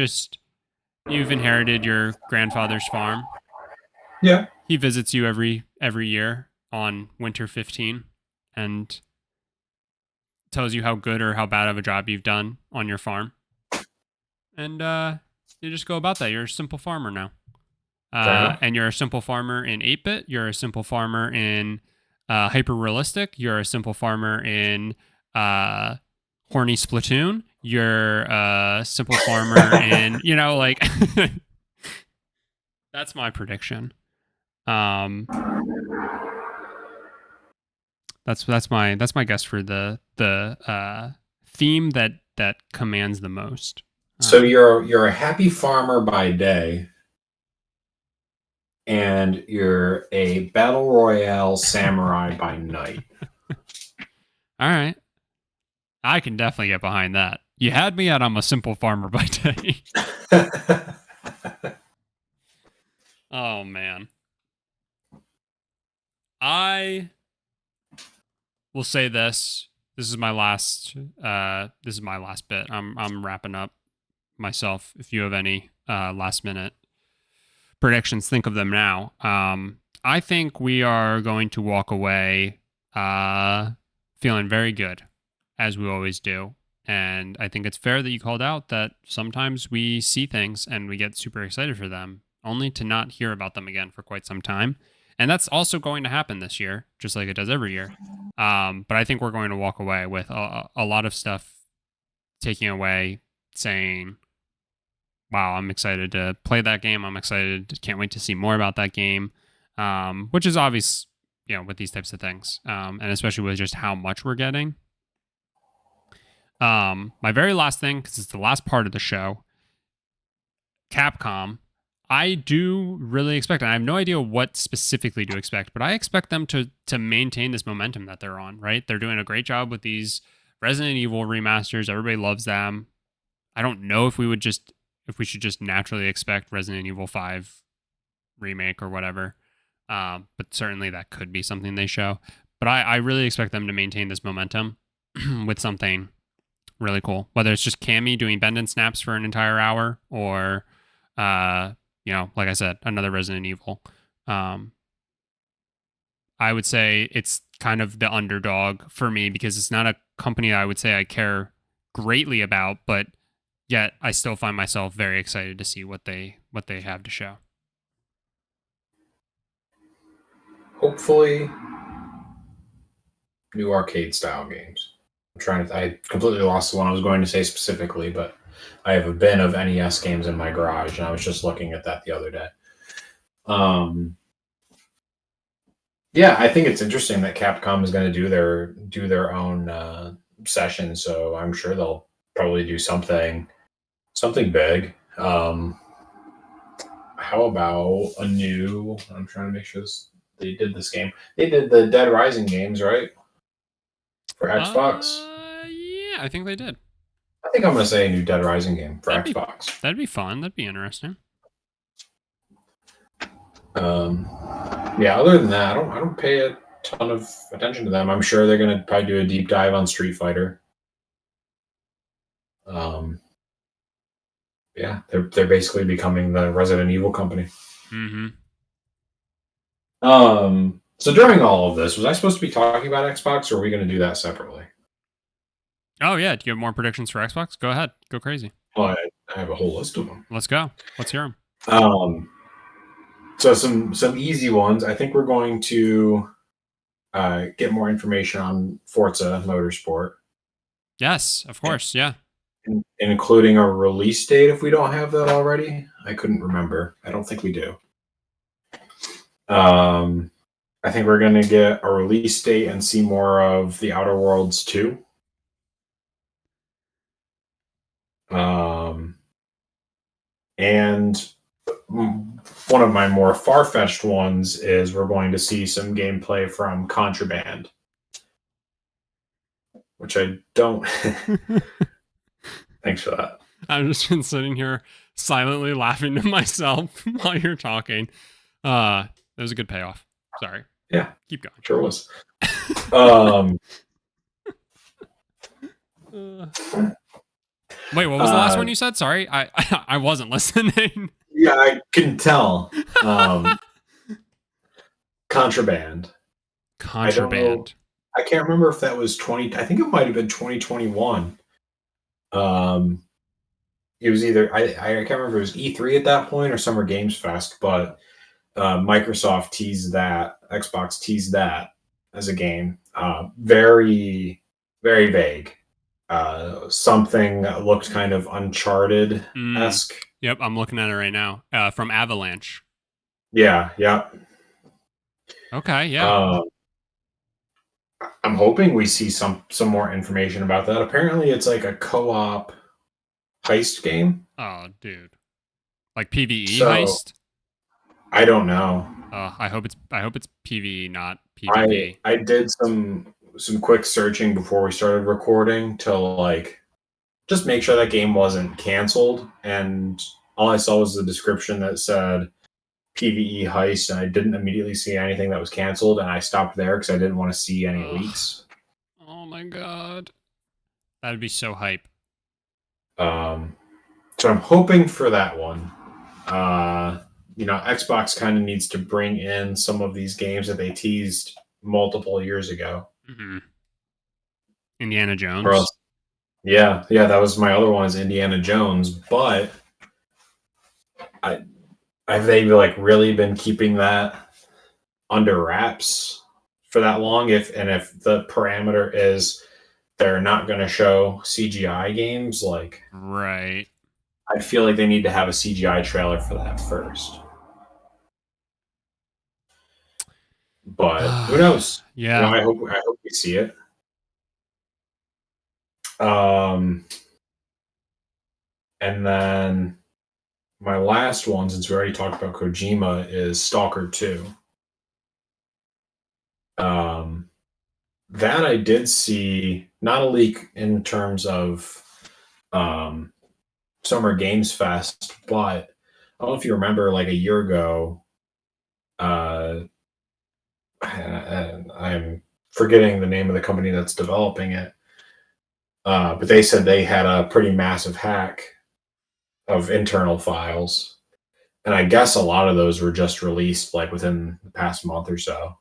inherited your grandfather's farm. Yeah. He visits you every year on winter 15 and tells you how good or how bad of a job you've done on your farm. And you just go about that. You're a simple farmer now. And you're a simple farmer in 8-bit. You're a simple farmer in hyper-realistic. You're a simple farmer in horny Splatoon. You're a simple farmer in, you know, like... That's my prediction. That's my guess for the theme that commands the most. So you're a happy farmer by day, and you're a battle royale samurai by night. All right, I can definitely get behind that. You had me at I'm a simple farmer by day. Oh man. I will say this. This is my last bit. I'm wrapping up myself. If you have any last minute predictions, think of them now. I think we are going to walk away feeling very good, as we always do. And I think it's fair that you called out that sometimes we see things and we get super excited for them, only to not hear about them again for quite some time. And that's also going to happen this year, just like it does every year. But I think we're going to walk away with a lot of stuff taking away, saying, wow, I'm excited to play that game. I'm excited. Can't wait to see more about that game, which is obvious, you know, with these types of things, and especially with just how much we're getting. My very last thing, because it's the last part of the show, Capcom. I do really expect, and I have no idea what specifically to expect, but I expect them to maintain this momentum that they're on, right? They're doing a great job with these Resident Evil remasters. Everybody loves them. I don't know if we should just naturally expect Resident Evil 5 remake or whatever. But certainly that could be something they show. But I really expect them to maintain this momentum with something really cool. Whether it's just Cammy doing bend and snaps for an entire hour or you know, like I said, another Resident Evil. I would say it's kind of the underdog for me because it's not a company I would say I care greatly about, but yet I still find myself very excited to see what they have to show. hopefully new arcade style games. I completely lost the one I was going to say specifically, but I have a bin of NES games in my garage, and I was just looking at that the other day. Yeah, I think it's interesting that Capcom is going to do their own session, so I'm sure they'll probably do something big. How about a new? I'm trying to make sure they did this game. They did the Dead Rising games, right? For Xbox. Yeah, I think they did. I think I'm going to say a new Dead Rising game for Xbox. That'd be fun. That'd be interesting. Yeah. Other than that, I don't pay a ton of attention to them. I'm sure they're going to probably do a deep dive on Street Fighter. Yeah, they're basically becoming the Resident Evil company. Mm-hmm. So during all of this, was I supposed to be talking about Xbox, or are we going to do that separately? Oh yeah, do you have more predictions for Xbox? Go ahead, go crazy. Well, I have a whole list of them. Let's go. Let's hear them. So some easy ones. I think we're going to get more information on Forza Motorsport. Yes, of course. Yeah. Including a release date if we don't have that already. I couldn't remember. I don't think we do. I think we're going to get a release date and see more of The Outer Worlds 2. And one of my more far-fetched ones is we're going to see some gameplay from Contraband, which I don't. Thanks for that. I've just been sitting here silently laughing to myself while you're talking. That was a good payoff. Sorry. Yeah. Keep going. Sure was. Wait, what was the last one you said? Sorry, I wasn't listening. Yeah, I can tell. Contraband. I can't remember if that was 20. I think it might have been 2021. It was either I can't remember if it was E3 at that point or Summer Games Fest, but Microsoft teased that, Xbox teased that as a game. Very, very vague. Something that looked kind of Uncharted-esque. Yep, I'm looking at it right now. From Avalanche. Yeah. Okay, yeah. I'm hoping we see some more information about that. Apparently, it's like a co-op heist game. Oh, dude, like PvE heist. I don't know. I hope it's PvE, not PvP. I did some quick searching before we started recording to like just make sure that game wasn't canceled, and all I saw was the description that said PvE heist, and I didn't immediately see anything that was canceled, and I stopped there because I didn't want to see any leaks. Oh my god, that'd be so hype. So I'm hoping for that one. Xbox kind of needs to bring in some of these games that they teased multiple years ago. Mm-hmm. Indiana Jones. Yeah, that was my other one, is Indiana Jones, but have they like really been keeping that under wraps for that long? If the parameter is they're not going to show CGI games, like, right, I feel like they need to have a CGI trailer for that first. But who knows? Yeah, I hope we see it. And then my last one, since we already talked about Kojima, is Stalker 2. That I did see, not a leak in terms of Summer Games Fest, but I don't know if you remember, like a year ago, I'm forgetting the name of the company that's developing it, but they said they had a pretty massive hack of internal files, and I guess a lot of those were just released like within the past month or so.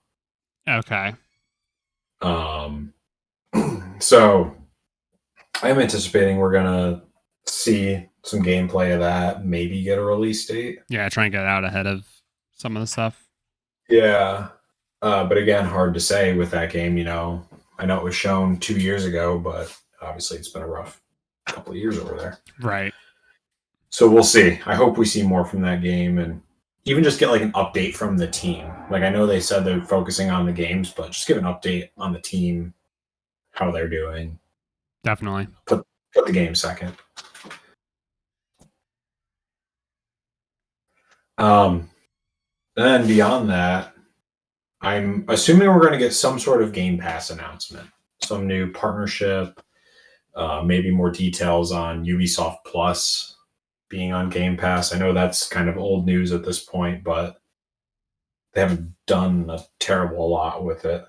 Okay. So I'm anticipating we're gonna see some gameplay of that, maybe get a release date. Yeah, try and get out ahead of some of the stuff. Yeah. But again, hard to say with that game. I know it was shown 2 years ago, but obviously it's been a rough couple of years over there. Right. So we'll see. I hope we see more from that game and even just get like an update from the team. Like I know they said they're focusing on the games, but just give an update on the team, how they're doing. Definitely. Put the game second. And then beyond that, I'm assuming we're going to get some sort of Game Pass announcement, some new partnership, maybe more details on Ubisoft Plus being on Game Pass. I know that's kind of old news at this point, but they haven't done a terrible lot with it.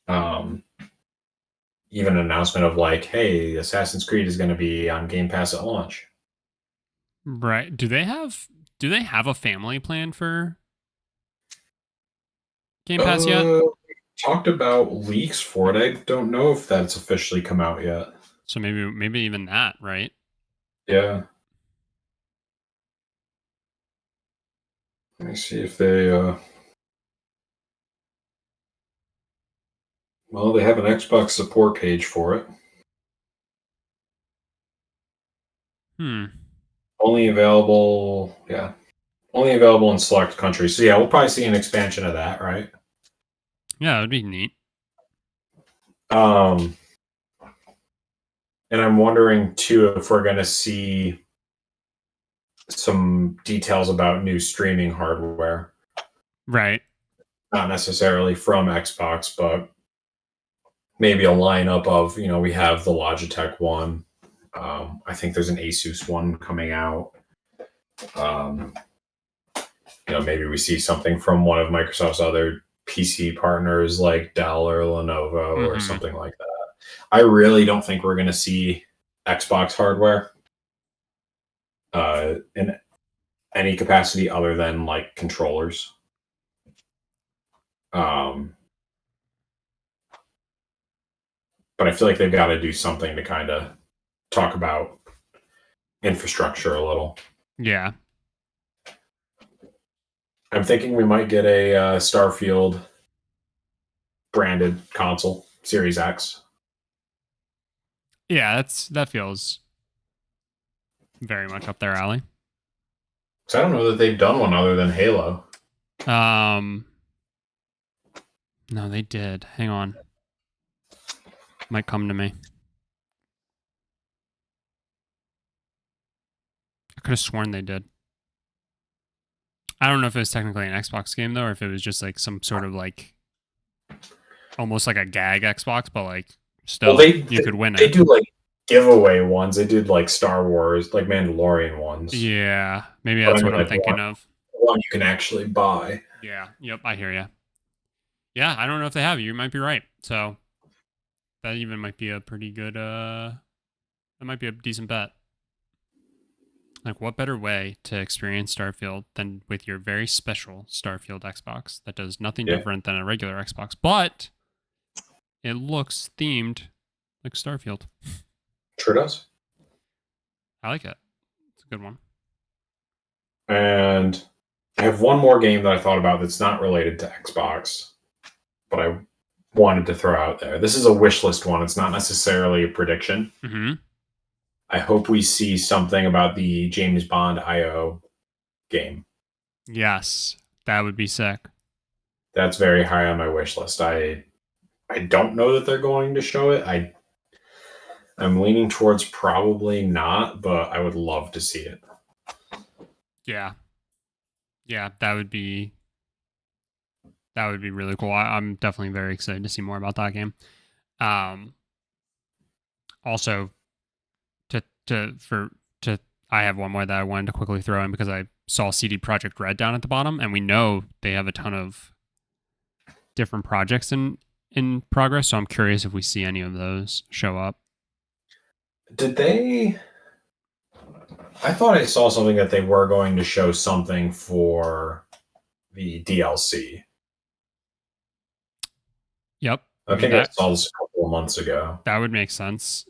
Even an announcement of like, hey, Assassin's Creed is going to be on Game Pass at launch. Right. Do they have a family plan for Game Pass yet? Talked about leaks for it. I don't know if that's officially come out yet. So maybe even that, right? Yeah. Let me see if they well, they have an Xbox support page for it. Only available in select countries. So yeah, we'll probably see an expansion of that, right? Yeah, that would be neat. And I'm wondering too if we're going to see some details about new streaming hardware. Right. Not necessarily from Xbox, but maybe a lineup of, we have the Logitech one. I think there's an Asus one coming out. Maybe we see something from one of Microsoft's other PC partners like Dell or Lenovo or something like that. I really don't think we're going to see Xbox hardware in any capacity other than like controllers. But I feel like they've got to do something to kind of talk about infrastructure a little. Yeah. I'm thinking we might get a Starfield branded console, Series X. Yeah, that feels very much up their alley. So I don't know that they've done one other than Halo. No, they did. Hang on. Might come to me. I could have sworn they did. I don't know if it was technically an Xbox game though, or if it was just like some sort of like almost like a gag Xbox, but like still you could win it. They do like giveaway ones. They did like Star Wars, like Mandalorian ones. Yeah, maybe that's what I'm thinking of. One you can actually buy. Yeah. Yep. I hear you. Yeah, I don't know if they have. You might be right. So that even might be a pretty good. That might be a decent bet. Like, what better way to experience Starfield than with your very special Starfield Xbox that does nothing different than a regular Xbox, but it looks themed like Starfield. Sure does. I like it. It's a good one. And I have one more game that I thought about that's not related to Xbox, but I wanted to throw out there. This is a wish list one. It's not necessarily a prediction. Mm-hmm. I hope we see something about the James Bond IO game. Yes, that would be sick. That's very high on my wish list. I don't know that they're going to show it. I'm leaning towards probably not, but I would love to see it. Yeah. Yeah, that would be really cool. I'm definitely very excited to see more about that game. Also, I have one more that I wanted to quickly throw in because I saw CD Projekt Red down at the bottom, and we know they have a ton of different projects in progress. So I'm curious if we see any of those show up. Did they? I thought I saw something that they were going to show something for the DLC. Yep. I think I saw this a couple of months ago. That would make sense.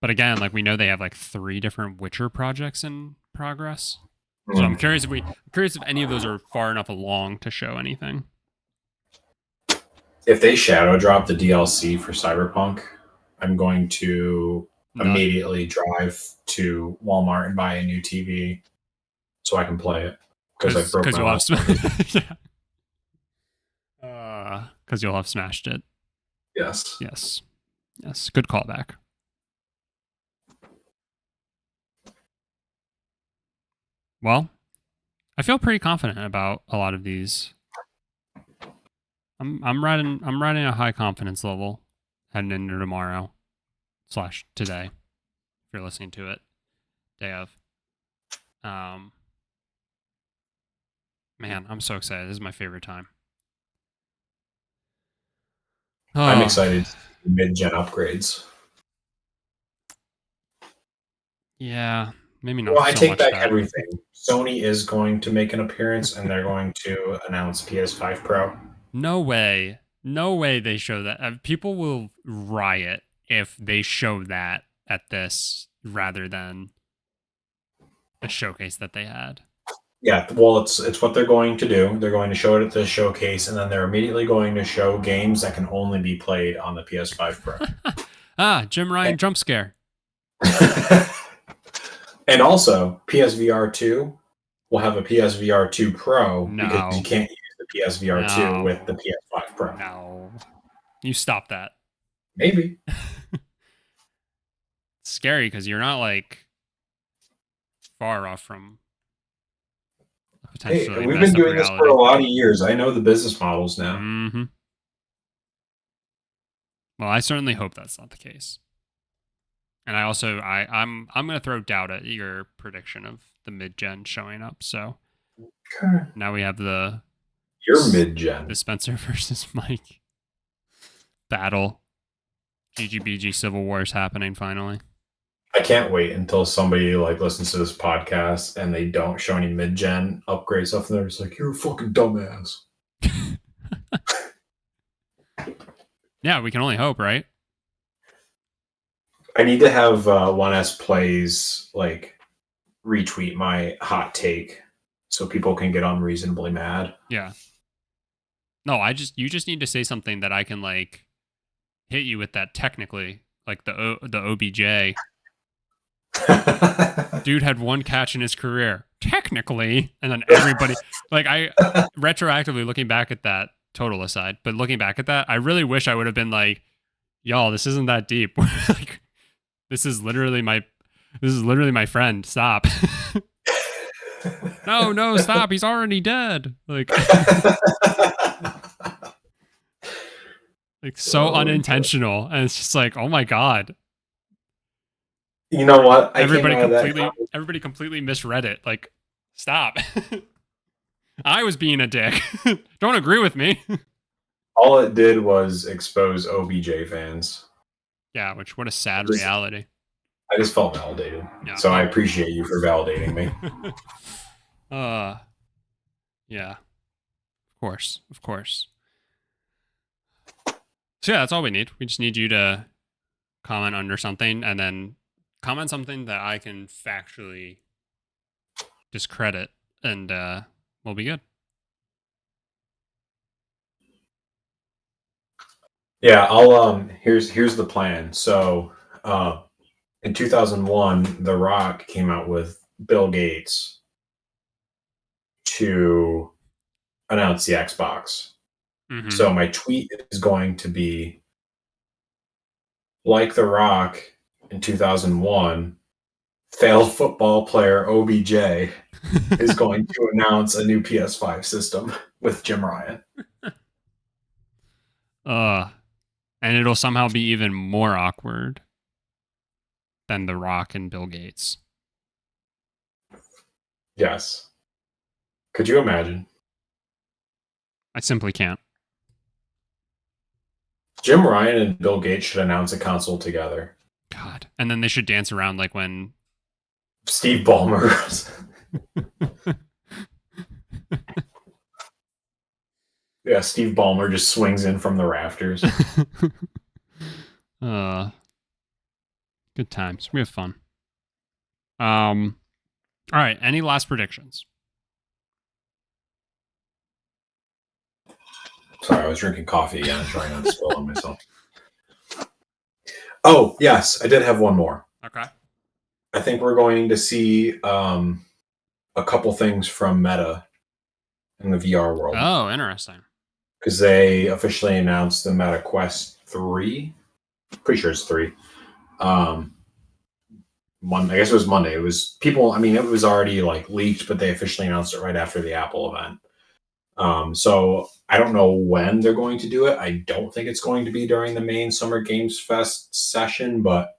But again, like we know they have like 3 different Witcher projects in progress. So I'm curious if any of those are far enough along to show anything. If they shadow drop the DLC for Cyberpunk, I'm going to immediately drive to Walmart and buy a new TV so I can play it because I broke my last one. Because you'll have smashed it. Yes. Good callback. Well, I feel pretty confident about a lot of these. I'm riding a high confidence level heading into tomorrow / today. If you're listening to it, day of. Man, I'm so excited. This is my favorite time. I'm excited for mid-gen upgrades. Yeah, maybe not. Well, I take back that. everything. Sony is going to make an appearance, and they're going to announce PS5 Pro. No way they show that. People will riot if they show that at this rather than the showcase that they had. Yeah, well, it's what they're going to do. They're going to show it at the showcase, and then they're immediately going to show games that can only be played on the PS5 Pro. Jim Ryan jump scare. And also, PSVR 2 will have a PSVR 2 Pro because you can't use the PSVR 2 with the PS5 Pro. No. You stop that. Maybe. It's scary because you're not like far off from potentially. Hey, we've been doing this for a lot of years. I know the business models now. Mm-hmm. Well, I certainly hope that's not the case. And I also I'm gonna throw doubt at your prediction of the mid-gen showing up. So now we have your mid-gen, the Spencer versus Mike battle. GGBG Civil War is happening finally. I can't wait until somebody listens to this podcast and they don't show any mid-gen upgrade stuff, and they're just like, "You're a fucking dumbass." Yeah, we can only hope, right? I need to have 1S Plays retweet my hot take so people can get unreasonably mad. Yeah. No, you just need to say something that I can hit you with that technically, like the OBJ. Dude had one catch in his career, technically, and then everybody I retroactively looking back at that, total aside, but looking back at that, I really wish I would have been like, y'all, this isn't that deep. This is literally my friend. Stop. No, stop. He's already dead. So unintentional. And it's just oh my God. You know what? Everybody completely misread it. Stop. I was being a dick. Don't agree with me. All it did was expose OBJ fans. Yeah, what a sad reality. I just felt validated. Yeah. So I appreciate you for validating me. Yeah. Of course. So yeah, that's all we need. We just need you to comment under something and then comment something that I can factually discredit, and we'll be good. Yeah, I'll here's the plan. So in 2001, The Rock came out with Bill Gates to announce the Xbox. Mm-hmm. So my tweet is going to be, like The Rock in 2001, failed football player OBJ is going to announce a new PS5 system with Jim Ryan. And it'll somehow be even more awkward than The Rock and Bill Gates. Yes. Could you imagine? I simply can't. Jim Ryan and Bill Gates should announce a console together. God. And then they should dance around like when Steve Ballmer. Yeah, Steve Ballmer just swings in from the rafters. Good times. We have fun. All right. Any last predictions? Sorry, I was drinking coffee again, trying not to spill on myself. Oh, yes, I did have one more. Okay. I think we're going to see a couple things from Meta in the VR world. Oh, interesting. Because they officially announced the Meta Quest 3. Pretty sure it's 3. Monday, I guess it was Monday. It was people. I mean, it was already like leaked, but they officially announced it right after the Apple event. So I don't know when they're going to do it. I don't think it's going to be during the main Summer Games Fest session, but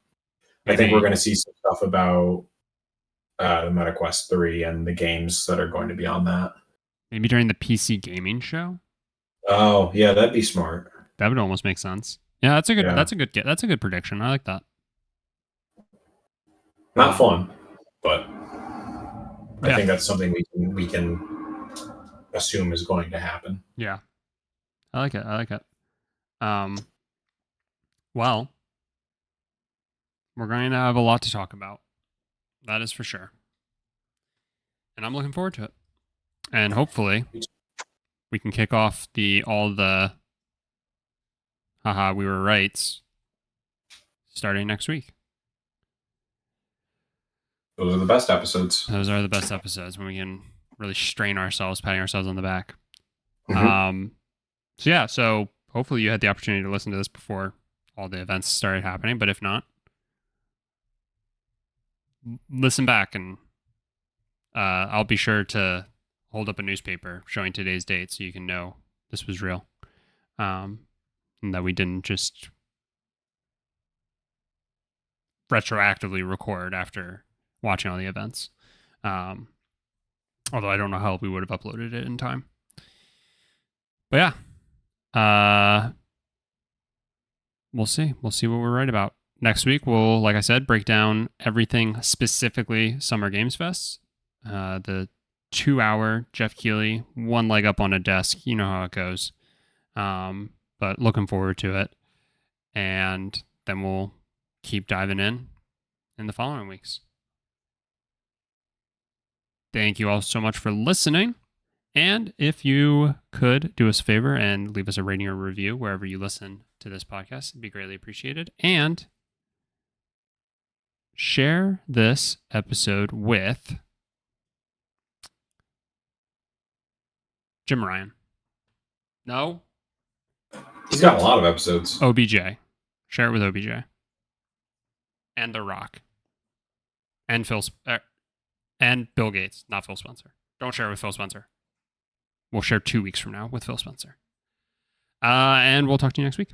I think we're going to see some stuff about the Meta Quest 3 and the games that are going to be on that. Maybe during the PC gaming show. Oh, yeah, that'd be smart. That would almost make sense. Yeah, that's a good prediction. I like that. Not fun, but yeah. I think that's something we can assume is going to happen. Yeah. I like it. Well, we're going to have a lot to talk about. That is for sure. And I'm looking forward to it. And hopefully we can kick off all the haha, we were rights starting next week. Those are the best episodes. Those are the best episodes when we can really strain ourselves, patting ourselves on the back. Mm-hmm. So hopefully you had the opportunity to listen to this before all the events started happening, but if not, listen back and I'll be sure to hold up a newspaper showing today's date so you can know this was real. And that we didn't just retroactively record after watching all the events. Although I don't know how we would have uploaded it in time. But yeah, we'll see. We'll see what we're right about. Next week, we'll, like I said, break down everything specifically Summer Games Fest. The 2-hour Jeff Keighley, one leg up on a desk. You know how it goes. But looking forward to it. And then we'll keep diving in the following weeks. Thank you all so much for listening. And if you could do us a favor and leave us a rating or review wherever you listen to this podcast, it'd be greatly appreciated. And share this episode with Jim Ryan. No? He's got a lot of episodes. OBJ. Share it with OBJ. And The Rock. And and Bill Gates, not Phil Spencer. Don't share it with Phil Spencer. We'll share 2 weeks from now with Phil Spencer. And we'll talk to you next week.